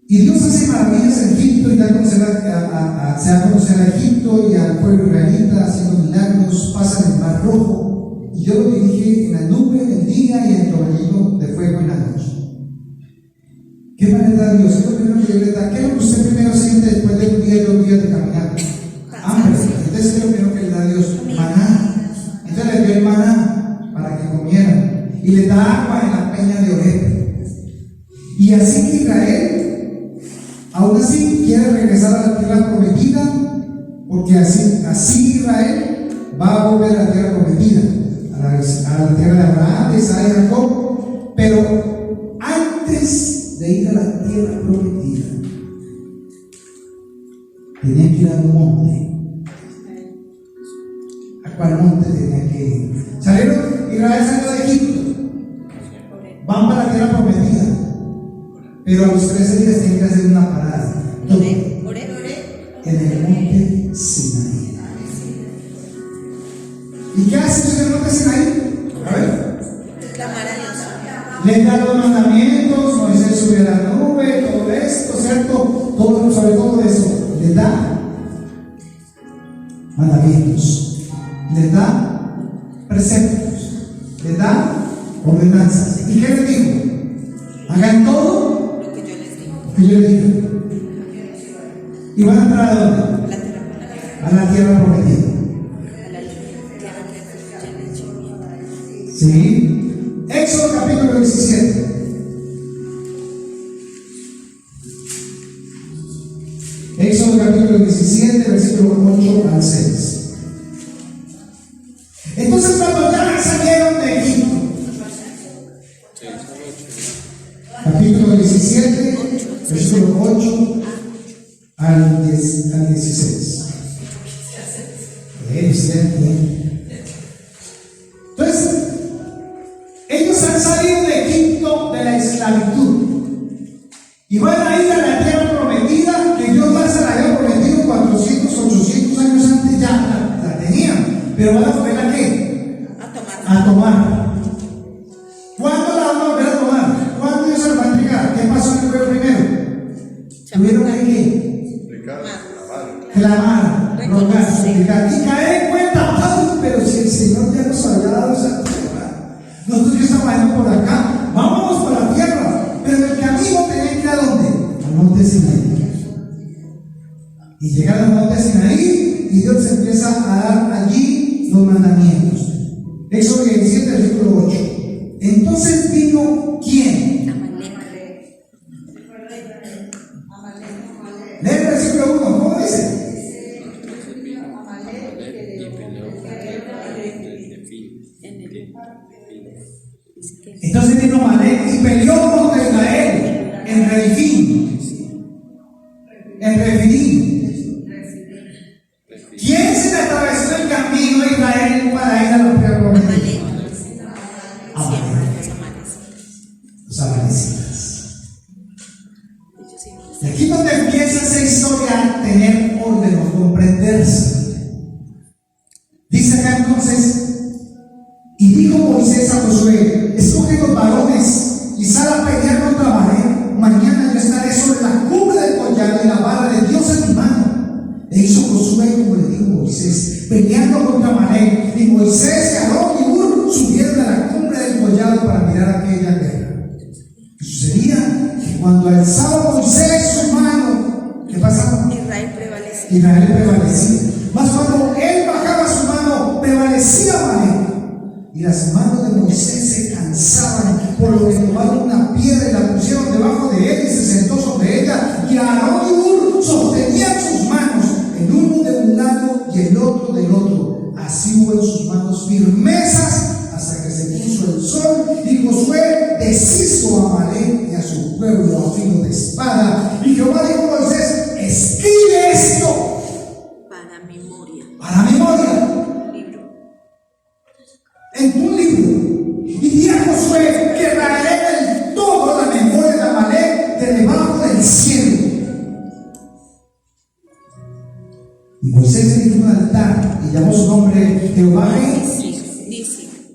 Y Dios hace maravillas en Egipto y da a conocer se da a conocer a Egipto y al pueblo israelita haciendo milagros, pasan el mar rojo y yo lo dirige en la nube el día y en el torbellino de fuego en la noche. ¿Qué va a le da Dios? ¿Qué es lo primero que le da? ¿Qué es lo que usted primero siente después de un día y 2 días de caminar? Hambre. Entonces, ¿qué es lo primero que le da Dios? Maná. Entonces le dio el maná para que comieran y le da agua en la peña de Oreb. Y así que Israel, aún así, quiere regresar a la tierra prometida, porque así Israel va a volver a la tierra prometida, a la tierra de Abraham, de Isaac y Jacob. Pero antes de ir a la tierra prometida, tenía que ir a un monte. ¿A cuál monte tenía que ir? Israel salió de Egipto, van para la tierra prometida, pero a los 13 días tienen que hacer una parada. ¿Dónde? En el monte Sinaí. ¿Y qué hace en el monte Sinaí? A ver. Clamar a Dios. Les da los mandamientos, Moisés subió a la nube, todo esto, ¿cierto? Sobre todo eso, les da mandamientos, les da preceptos, les da ordenanzas. ¿Y qué les dijo? Hagan todo Lo que yo les digo. lo que yo les digo. ¿Y van a entrar a dónde? La tierra prometida. A la tierra prometida. A la tierra que ya le echó. ¿Sí? Éxodo capítulo 17. Éxodo capítulo 17, versículo 8 al 6. Entonces, cuando ya salieron de Egipto, capítulo 17, versículo 8 al 16. Entonces, ellos han salido de Egipto, de la esclavitud, y van a ir a la tierra prometida que Dios ya se la había prometido pero van a volver a qué? A tomar. A tomar. ¿Cuándo la van a volver a tomar? ¿Cuándo Dios se la va a entregar? ¿Qué pasó en el pueblo primero? Tuvieron que ¿qué? Clamar, rogar, suplicar y caer en cuenta. Ay, pero si el Señor ya nos había dado esa tierra, nosotros ya estamos yendo por acá, vámonos para la tierra, pero el camino tenía que ir ¿a dónde? Al monte Sinaí. Y llegaron al monte Sinaí y Dios empieza a dar allí los mandamientos. Éxodo 17, versículo 8. Entonces vino ¿quién? Lee el versículo 1, ¿cómo dice? Entonces vino Amalek y peleó contra Israel en Refidim. En Refidim. ¿Quién se le atravesó el camino a Israel para ir a la tierra prometida? Los amalecitas. Y aquí donde empieza esa historia a tener orden o comprenderse. Dice acá entonces, y dijo Moisés a Josué: escoge los varones y sal a pelear contra Amalek. Mañana yo estaré sobre la cumbre del collado y la vara de Dios en mi mano. E hizo Josué como le dijo Moisés, peleando contra Amalek. Y Moisés, Aarón y Hur subieron a la cumbre del collado para mirar aquella guerra. Y sucedía que cuando alzaba Moisés su mano, ¿qué pasaba? Israel prevalecía. Mas cuando él bajaba su mano, prevalecía Amalek. Y las manos de Moisés se cansaban, por lo que tomaron una piedra y la pusieron debajo de él y se sentó sobre ella. Y Aarón y Hur sostenían sus manos, el uno de un lado y el otro del otro. Así hubo en sus manos firmezas hasta que se puso el sol. Y Josué deshizo a Amalek y a su pueblo a filo de espada. Y Jehová dijo a Moisés: escribe esto Para memoria. para memoria en tu libro, y di a Josué que raeré del todo la memoria de Amalek de debajo del cielo. Y Moisés erigió un altar y llamó su nombre Jehová,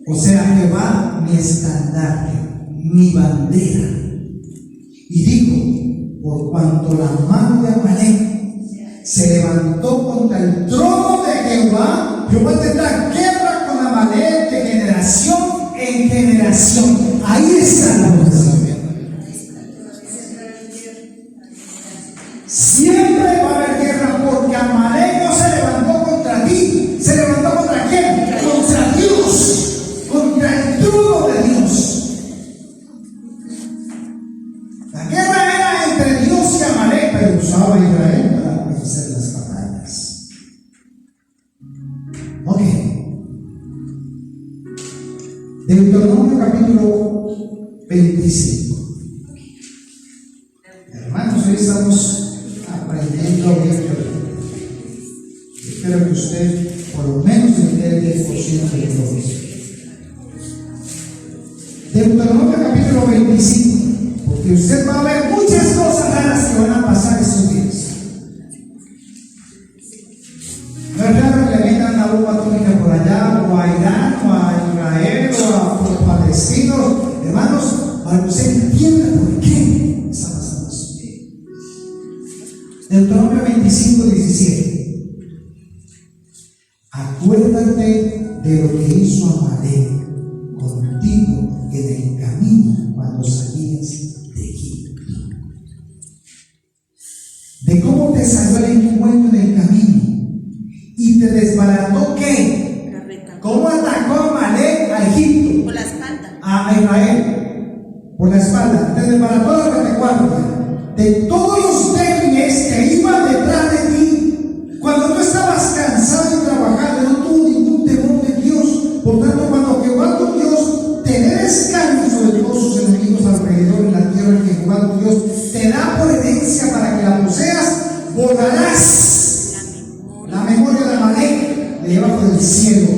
o sea, Jehová mi estandarte, mi bandera. Y dijo: por cuanto la mano de Amalek se levantó contra el trono de Jehová, Jehová tendrá guerra con Amalek de generación en generación. Ahí está la oración. Siempre va a haber guerra, porque Amalek no se levantó contra ti. ¿Se levantó contra quién? Contra Dios, contra el trono de Dios. La guerra era entre Dios y Amalek, pero usaba a Israel para vencer las batallas. Ok. Deuteronomio capítulo 25. Hermanos, hoy estamos aprendiendo bien. Espero que usted por lo menos entienda el 10% de todo eso. Deuteronomio capítulo 25, porque usted va a ver muchas cosas raras que van a pasar estos días. No es raro que le vengan una bomba atómica por allá, o a Irán, o a Israel, o a los palestinos, hermanos, para que usted entienda por qué está pasando eso. Deuteronomio 25, 17. Acuérdate de lo que hizo Amalek contigo en el camino cuando salías de Egipto, de cómo te salió el encuentro en el camino y te desbarató. ¿Qué? ¿Cómo atacó Amalek a Egipto? Por la espalda. A Israel, por la espalda. Te desbarató la retaguardia de todos los débiles que iban detrás de ti. Cuando tú estabas cansado y trabajando, no tuvo ningún temor de Dios. Por tanto, cuando Jehová tu Dios te dé descanso de todos sus enemigos alrededor en la tierra que Jehová tu Dios te da por herencia para que la poseas, borrarás la memoria de Amalek de debajo del cielo.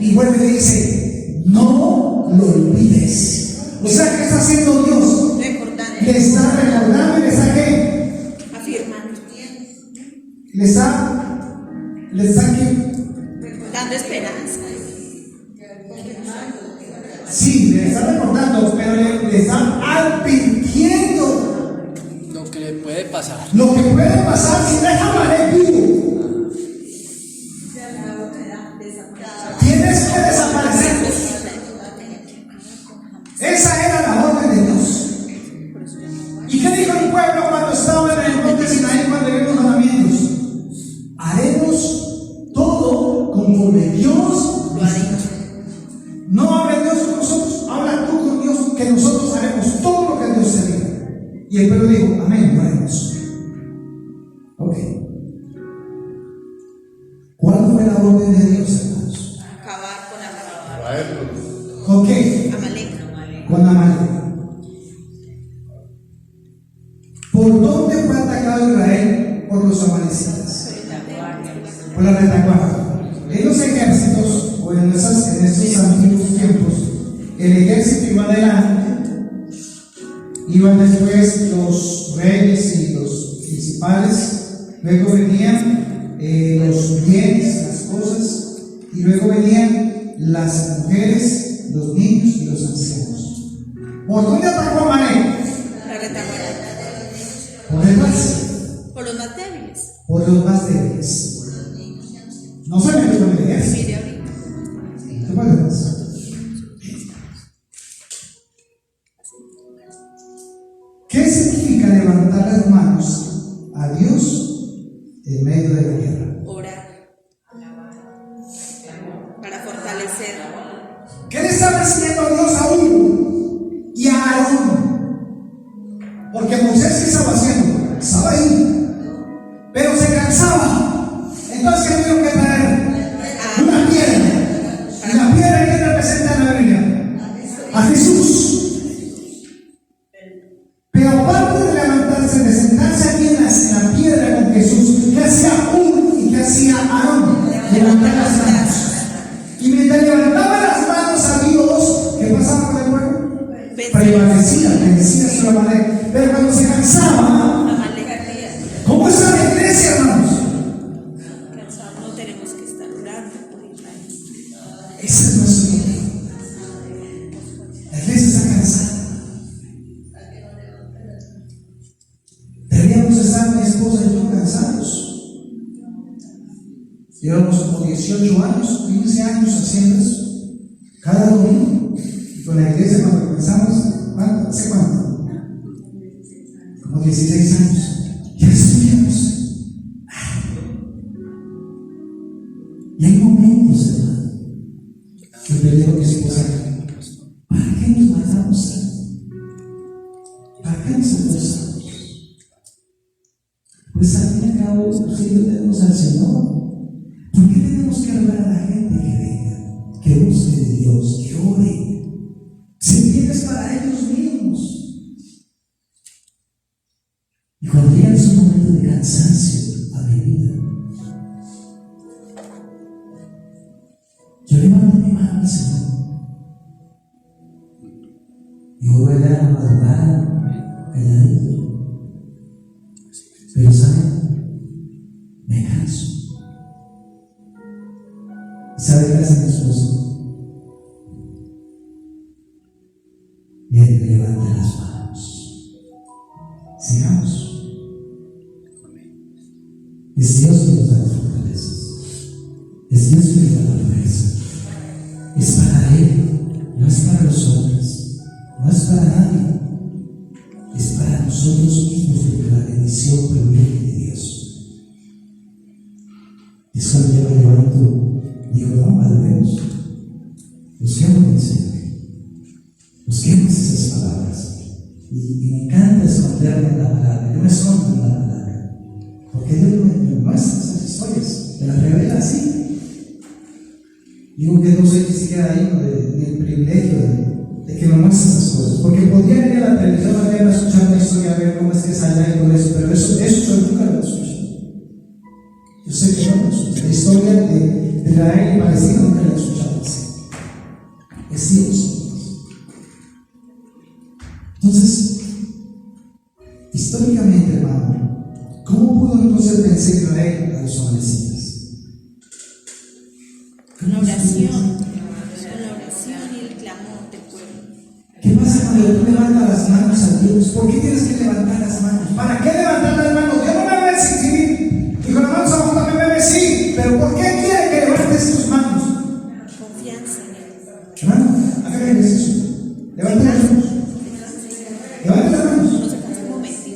Y vuelve y dice: no lo olvides. O sea, ¿qué está haciendo Dios? Le está recordando y le está ¿qué? Afirmando. Le está ¿qué? dando esperanza. Sí, le está recordando, pero le está advirtiendo Lo que le puede pasar. lo que puede pasar si deja a Amalek vivo. Tienes que desaparecer. Esa era la orden de Dios. ¿Y qué dijo el pueblo cuando estaba en el monte Sinaí cuando dio los mandamientos? Haremos todo conforme Dios lo ha dicho. No habla Dios con nosotros, habla tú con Dios, que nosotros haremos todo lo que Dios te diga. Y el pueblo dijo, amén, lo haremos. Ok. ¿Cuál fue la orden de Dios, hermanos? Acabar con Ok, Amalek. con Amalek. ¿Por dónde fue atacado Israel? Por los amalecitas. Por la retaguardia. En los ejércitos, o en esos antiguos tiempos, el ejército iba adelante, iban después los reyes y los principales, luego venían los bienes, las cosas, y luego venían las mujeres, los niños y los ancianos. ¿Por dónde atacó Amalek? La retaguardia. Por el más, Por los más débiles. por los más débiles. No se metió con el ejército. Mire ahorita. ¿Te acuerdas? ¿Qué significa levantar las manos a Dios en medio de la guerra? Orar. Para fortalecer. ¿Qué le estaba enseñando Dios a uno y a Aarón? Porque Moisés, ¿qué estaba haciendo? Estaba ahí, pero se cansaba. Entonces, ¿qué tuvieron que traer? Una piedra. ¿Y la piedra que representa en la Biblia? A Jesús. Pero aparte de levantarse, de sentarse aquí en la piedra con Jesús, ¿qué hacía uno y qué hacía Aarón? Levantar las manos. Y mientras levantaba las manos a Dios, ¿qué pasaba con el pueblo? Prevalecía sobre Amalek. Pero cuando se cansaba, ¿cómo está la iglesia, hermanos? No tenemos que estar orando por Israel. Ese es nuestro nombre. La iglesia está cansada. Deberíamos estar mi esposa y yo cansados. Llevamos como 18 años, 15 años haciendo eso. Cada domingo. Y con la iglesia cuando comenzamos, ¿cuánto? ¿Hace cuánto? Como 16 años. Ya estudiamos. Y hay momentos, hermano, que le digo a mi esposa, ¿para qué nos matamos? ¿Para qué nos esforzamos? Pues al fin y al cabo, si no tenemos al Señor, ¿por qué tenemos que hablar a la gente que venga, que busque de Dios, que ore? Si tienes para ellos mismos. Y cuando llega su momento de cansancio a mi vida, yo levanto mi mano al Señor y voy a la madrugada calladito. Pero ¿saben? Me canso. ¿Sabe qué hace mi esposo? Bien, levanta las manos. Sigamos. Es Dios que nos da las fortalezas. Es Dios que nos da la fuerza. Es para Él, no es para los hombres, no es para nadie. Es para nosotros mismos, porque la bendición proviene de Dios. Es cuando yo me levanto y digo, no, maduremos. Busquemos el Señor. Busquemos esas palabras. Y me encanta esconderme en la palabra. Yo me escondo en la palabra. Porque Dios me muestra esas historias. Me las revela así. Digo que no soy ni siquiera digno del privilegio de que me muestre esas cosas. Porque podría ir a la televisión a ver, a escuchar una historia, a ver cómo es que es allá y todo eso. Pero eso yo nunca lo escucho. Yo sé que no lo escucho. La historia de Israel y Palestina nunca la he escuchado así. Es Dios. Entonces, históricamente, hermano, ¿cómo pudo entonces vencer Israel a los amalecitas? ¿por qué tienes que levantar las manos? ¿Para qué levantar las manos? Yo no me voy a exigir. Y con las manos abajo también me ve, sí. Pero ¿por qué quiere que levantes tus manos? Confianza en él. Hermano, haga el ejercicio. Levante las manos. Levante las manos. No se cansa un momento.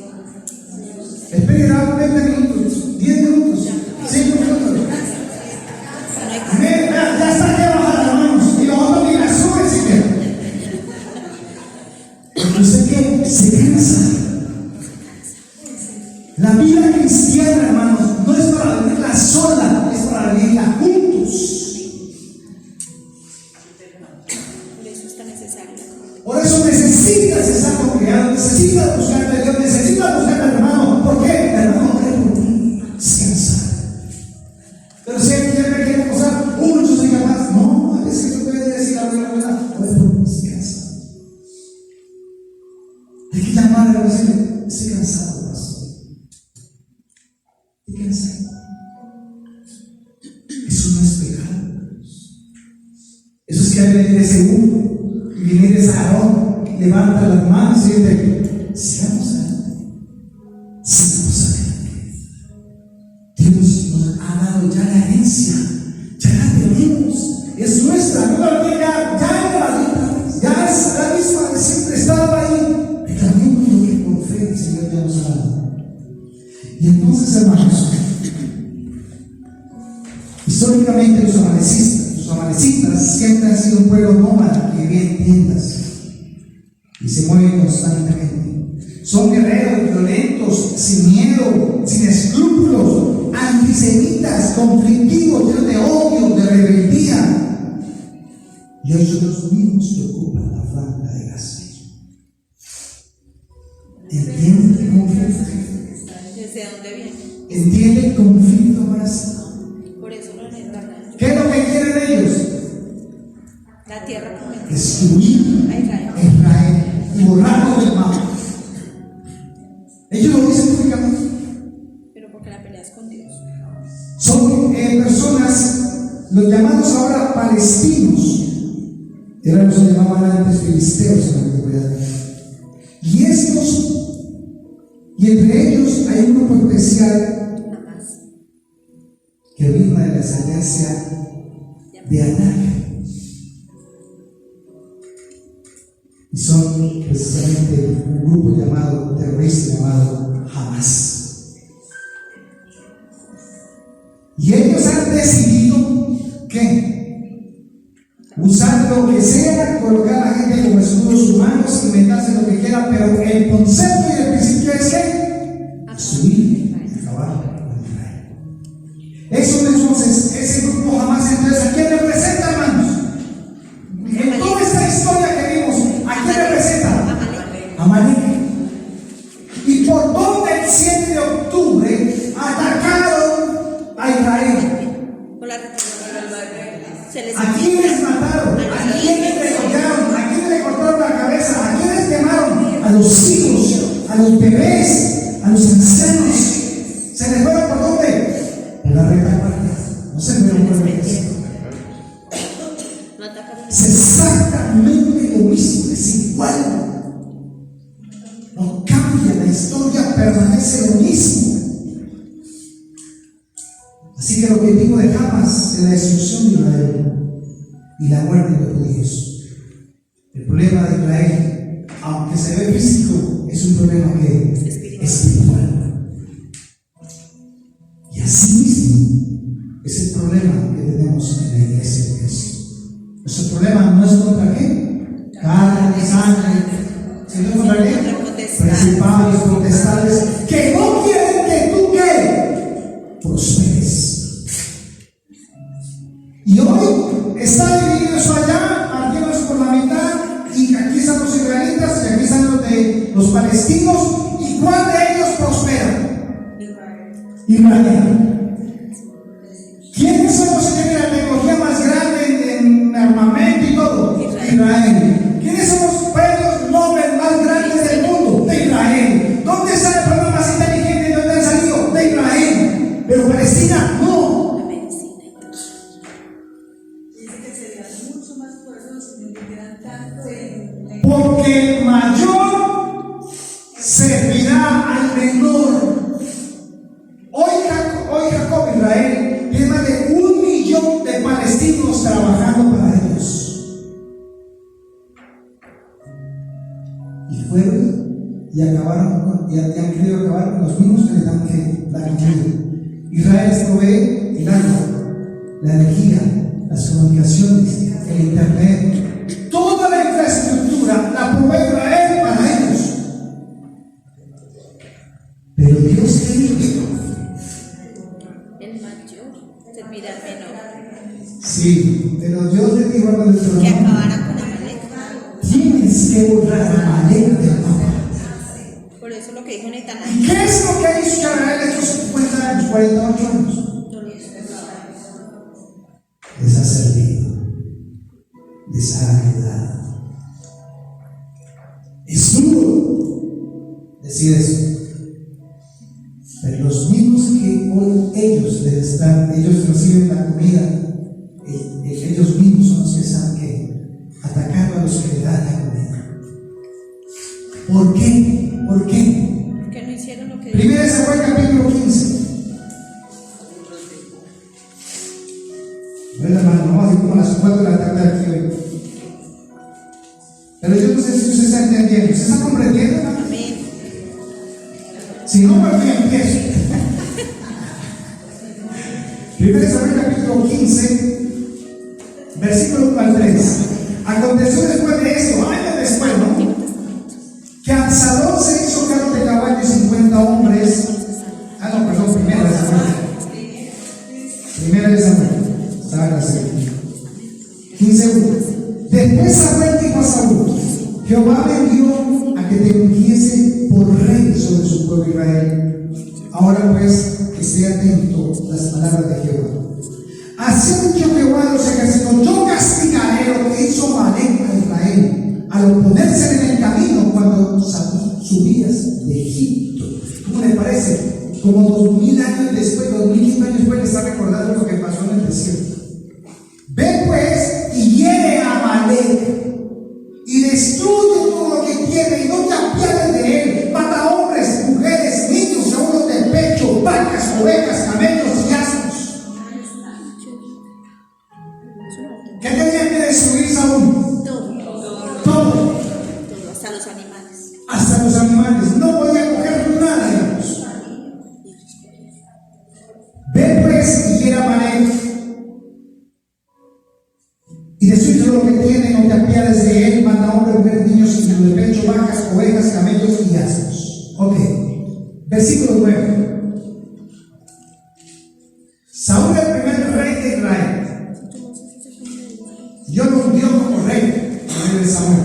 Espere, da 20 minutos, 10 minutos, 5 minutos. Amén. Ya está aquí abajo las manos. Y los otros ni las suben siquiera. Porque usted que se cansa. La vida cristiana, hermanos, no es para vivirla sola, es para vivirla juntos. Por eso es tan necesario. Por eso necesitas estar congregado, necesitas buscar a Dios, necesitas buscar al hermano. ¿Por qué? El hermano cree por ti, descansa. Pero si alguien ya me quiere acusar, yo soy capaz. No, es que tú puedes decir la verdad, descansa. Hay que llamarle y decirle, estoy cansado, pastor. Estoy cansado. Eso no es pecado. Eso es que hay que venir ese uno. Y viene ese Aarón, levanta las manos y dice, sigamos adelante. Sigamos adelante. Dios nos ha dado ya la herencia, ya la tenemos, es nuestra, no la tiene ya en la vida, ya es la misma, siempre estaba ahí. Reclamemos lo que por fe el Señor ya nos ha dado. Y entonces, hermanos, históricamente los amalecitas siempre han sido un pueblo nómada que vive en tiendas y se mueve constantemente. Son guerreros violentos, sin miedo, sin escrúpulos, antisemitas, conflictivos, llenos de odio, de rebeldía. Y hoy son los mismos que ocupan la franja de Gaza. ¿Entienden el conflicto? ¿Desde dónde viene? ¿Entienden el conflicto ahora sí? Por eso lo necesitan. ¿Qué es lo que quieren ellos? La tierra prometida. Destruir A Israel. a Israel y borrarlo del mapa. Ellos lo dicen públicamente. Pero porque la pelea es con Dios. Son personas, los llamados ahora palestinos, eran los que llamaban antes filisteos en la antigüedad. Y entre ellos hay un grupo especial Jamás. que vino de la descendencia de Anak. Y son precisamente un grupo llamado terrorista llamado Hamas. Y ellos han decidido que usar lo que sea, colocar a la gente como escudos humanos, inventarse lo que quieran, pero el concepto y el principio es que destruir, acabar con Israel. Eso entonces, ese grupo Hamas, entonces, ¿a quién representa, hermanos? En toda esta historia que vimos, ¿a quién representa? Amalek. ¿Y por dónde el 7 de octubre atacaron a Israel? Por la retornación. Se les ¿A quiénes mataron? ¿A quiénes degollaron? ¿A quiénes le cortaron la cabeza? ¿A quiénes quemaron? A los hijos, a los bebés, a los ancianos. ¿Se les fueron por dónde? Por la retaguardia. No se fueron por el ejército. no atacaron. Es exactamente lo mismo, es igual. No cambia, la historia permanece lo mismo. Así que el objetivo de Hamas es la destrucción de Israel y la muerte de los judíos. El problema de Israel, aunque se ve físico, es un problema que es espiritual. Y así mismo es el problema que tenemos en la iglesia de Cristo. Nuestro problema no es contra qué, carne, sangre, sino contra qué, principados, potestades, que no quieren que tú qué prosperes. Y hoy está dividido eso allá, partidos por la mitad, y aquí están los israelitas y aquí están los de los palestinos. ¿Y cuál de ellos prospera? Israel. ¿Quiénes son los que tienen la tecnología más grande en armamento y todo? Israel. ¿Quiénes son los pueblos nobles más grandes del mundo? De Israel. ¿Dónde está el pueblo más inteligente de dónde han salido? De Israel. Pero Palestina no. Dice que serían mucho más poderosos si no vivieran tanto en Porque el mayor y han querido acabar con los mismos que les dan la comida. Israel les provee el agua, la energía, las comunicaciones, el internet, toda la infraestructura la provee Israel para ellos. Pero Dios te dijo, El mayor servirá al menor. sí, pero Dios le dijo a los Que acabara con Amalek. tienes que borrar a Amalek del mapa. Por eso lo que dijo ¿Y Netanael. qué es lo que hizo Israel estos 50 años, 48 años? Les ha servido, les ha ayudado. Es duro decir eso, pero los mismos que hoy ellos reciben la comida, ellos mismos son los que saben que atacaron a los que le dan la comida. ¿Por qué? ¿Por qué? Porque no hicieron lo que dijo. Primera de Samuel capítulo 15. Bueno, hermano, vamos a ir como a las 4 de la tarde aquí hoy. Pero yo no sé si usted está entendiendo. ¿Usted está comprendiendo, hermano? Amén. Si no, pues bien, empiezo. Primera de Samuel capítulo 15, versículo 1 al 3. Aconteció después de esto, años después, ¿no? Que Absalón se hizo cargo de caballos 50 hombres. Primera de Samuel. Primera de Samuel. Estaba en la segunda. 15:1. Después Samuel dijo a Saúl: Jehová me envió a que te ungiese por rey sobre su pueblo Israel. Ahora pues, que esté atento a las palabras de Jehová. Así ha dicho Jehová a los ejércitos: yo castigaré lo que hizo Amalek a Israel al oponerse en el camino cuando subías de Egipto. ¿Cómo le parece? Como 2000 años después, 2500 años después, le está recordando lo que pasó en el desierto. Ve pues y hiere a Amalek y destruye todo lo que tiene y no te apiades de él. Mata hombres, mujeres, niños, seguros de pecho, vacas, ovejas, camellos y asnos. ¿Qué tenía que destruir Saúl? Todo. Hasta los animales. Hasta los animales. No podía coger nada, digamos. Ve pues y hiere a Amalek y destruye todo lo que tiene, no te apiades de él. Mata hombres, mujeres, niños, y de pecho, vacas, ovejas, camellos y asnos. Ok, versículo 9. Saúl, el primer rey de Israel, Dios lo ungió como rey de Samuel.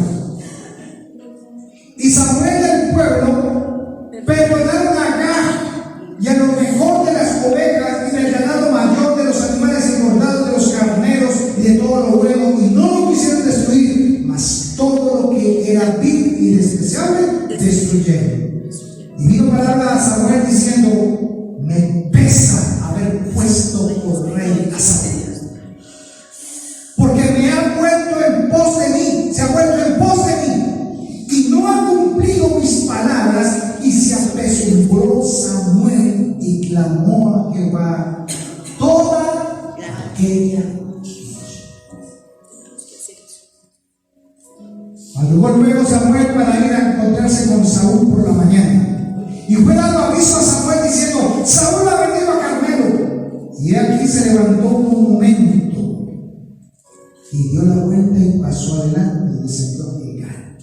Y Samuel del pueblo perdonaron a Agag y a lo mejor de las ovejas y del ganado mayor, de los animales engordados, de los carneros y de todo lo bueno, y no lo quisieron destruir, mas todo lo que era vil y despreciable destruyeron. Y vino palabra a Samuel diciendo: me pesa haber puesto por rey a Saúl, porque me ha vuelto en pos de mí, se ha vuelto en pos de mí, y no ha cumplido mis palabras. Y se apesumbró Samuel y clamó a Jehová toda aquella noche. Madrugó luego Samuel para ir a encontrarse con Saúl por la mañana, y fue dado aviso a Samuel diciendo: Saúl ha venido a Carmelo. Y aquí se levantó un momento y dio la vuelta y pasó adelante y descendió a Gilgal.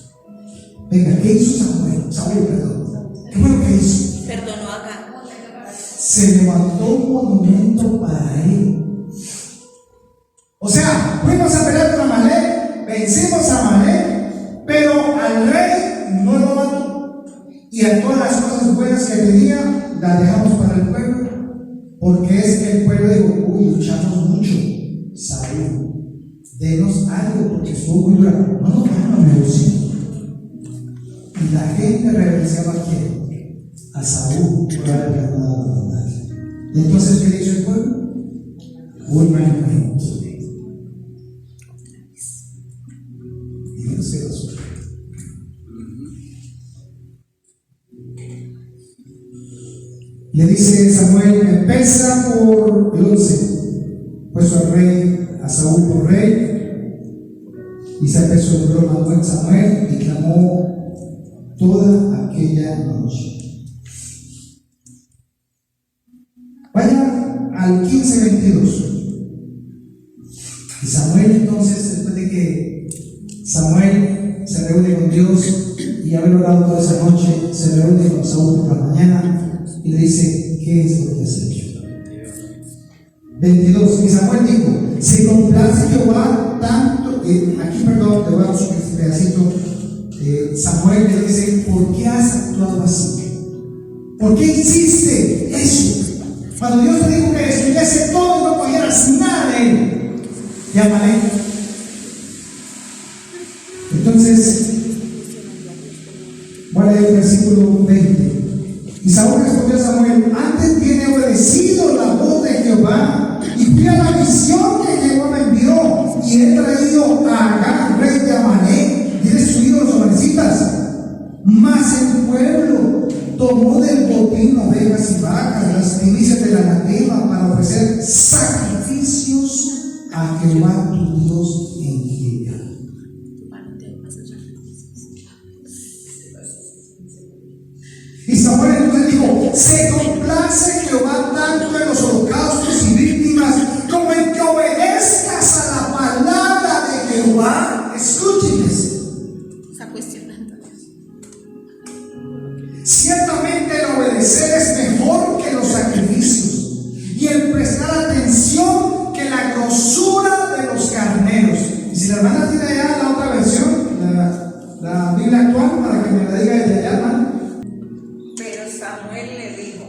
Venga, ¿qué hizo Saúl, perdón. ¿Qué fue lo que hizo? Perdonó a Agag. Se levantó un monumento para él. O sea, fuimos a pelear con Amalek, vencimos a Amalek, pero al rey no lo mató. Y a todas las cosas buenas que tenía, las dejamos para el pueblo. Porque es que el pueblo dijo: uy, luchamos mucho. Saúl, denos algo, porque estuvo muy bravo. No nos dejaron a negociar. Y la gente reverenciaba a quién? A Saúl por haber ganado la batalla. Y entonces, ¿qué hizo el pueblo? Un monumento. Y Dios se lo supo. Le dice Samuel: me pesa por el 11, puesto al rey, a Saúl por rey. Y se apesumbró Samuel y clamó toda aquella noche. Vaya al 15:22. Y Samuel entonces, después de que Samuel se reúne con Dios y haber orado toda esa noche, se reúne con Saúl por la mañana y le dice: ¿qué es lo que has hecho? 22. Y Samuel dijo: se complace Jehová tanto, aquí perdón, te voy a dar un pedacito. Samuel le dice: ¿por qué has actuado así? ¿Por qué hiciste eso? Cuando Dios te dijo que destruyese todo y no cogieras nada de él, llámale. Entonces, voy a leer el versículo 20. Y Saúl respondió a Samuel: antes bien he obedecido la voz de Jehová y fui a la misión que Jehová me envió, y he traído a Agag, rey de Amalek, y he destruido a los amalecitas. Mas el pueblo tomó del botín ovejas y vacas, las primicias del anatema, para ofrecer sacrificios a Jehová tu Dios en Gilgal. Y Samuel entonces dijo: se complace Jehová tanto en los holocaustos y víctimas como en que obedezcas a la palabra de Jehová. Escúchenme. Está cuestionando a Dios. Ciertamente el obedecer es mejor que los sacrificios, y el prestar atención que la grosura de los carneros. Y si la hermana tiene allá la otra versión, la Biblia actual, para que me la diga desde allá, hermano. Pero Samuel le dijo: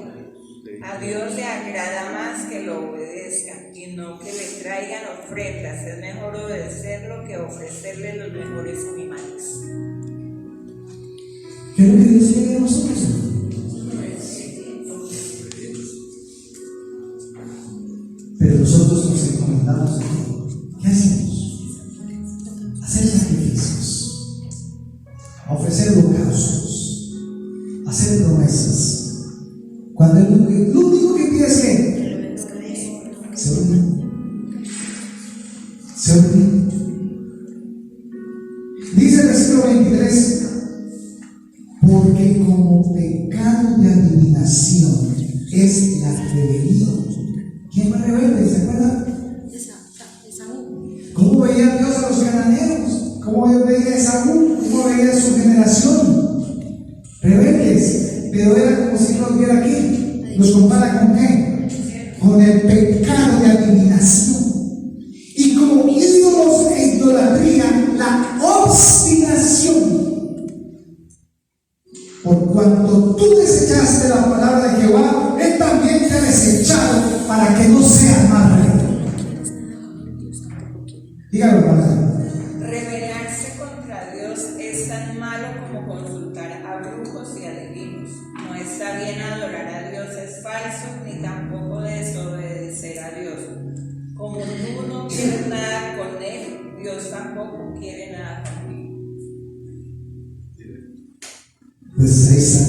a Dios le agrada más que lo obedezcan y no que le traigan ofrendas. Es mejor obedecerlo que ofrecerle los mejores animales. ¿Qué es lo que Dios quiere de nosotros? Pero nosotros nos encomendamos a Dios. ¿Qué hacemos? Hacer sacrificios, ofrecer holocaustos, hacer promesas. Cuando lo único que pide es que se olvide. Se olvide. Dice el versículo 23: porque como pecado de adivinación es la rebelión. ¿Quién fue rebelde? ¿Se acuerdan? ¿Cómo veía Dios a los cananeos? ¿Cómo veía a Esaú? ¿Cómo veía a su generación? Rebeldes. Pero era como si los viera aquí. ¿Los compara con qué? Con el pecado de adivinación. Y como ídolos e idolatría, la obstinación. Por cuanto tú desechaste la palabra de Jehová, Él también te ha desechado para que no seas más rebelde. Dígalo, hermano. Rebelarse contra Dios es tan malo como consultar a brujos y adivinos. No está bien adorar a dioses falsos, ni tampoco desobedecer a Dios. Como tú no quieres nada con Él, Dios tampoco quiere nada contigo. Pues ahí está.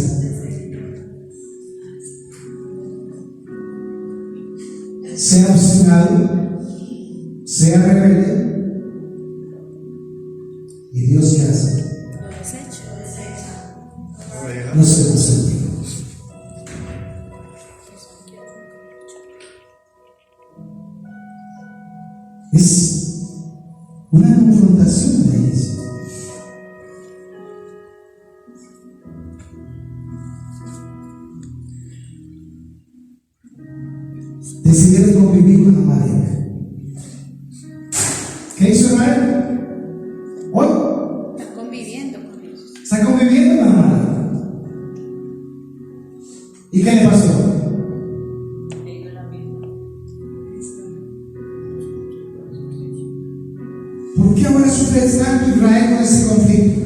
Sea obstinado, sea rebelde, y Dios qué hace. No se desecha. Es una confrontación en la iglesia. Decidieron convivir con Amalek. ¿Qué hizo Israel? Hoy Está conviviendo con ellos. está conviviendo con Amalek. ¿Y qué le pasó? ¿Por qué ahora sufre tanto Israel con ese conflicto?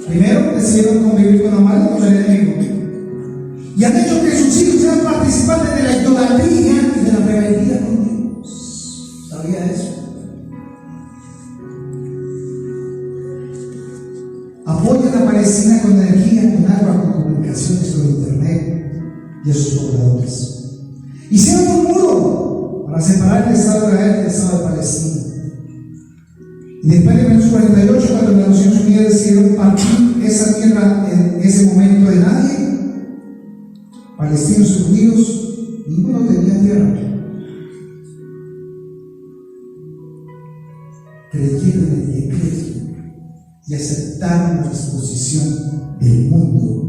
Primero decidieron convivir con Amalek, con el enemigo, y han hecho que sus hijos sean participantes de la idolatría y de la rebeldía con Dios. ¿Sabía eso? Apoyan a Palestina con energía, con agua, con comunicaciones, con internet y a sus pobladores. Hicieron un muro para separar el Estado de Israel del Estado de Palestina. Y después de 1948, cuando las Naciones Unidas decidieron partir esa tierra en ese momento de nadie. Palestinos y judíos, ninguno tenía tierra. Creyeron en el decreto y aceptaron la disposición del mundo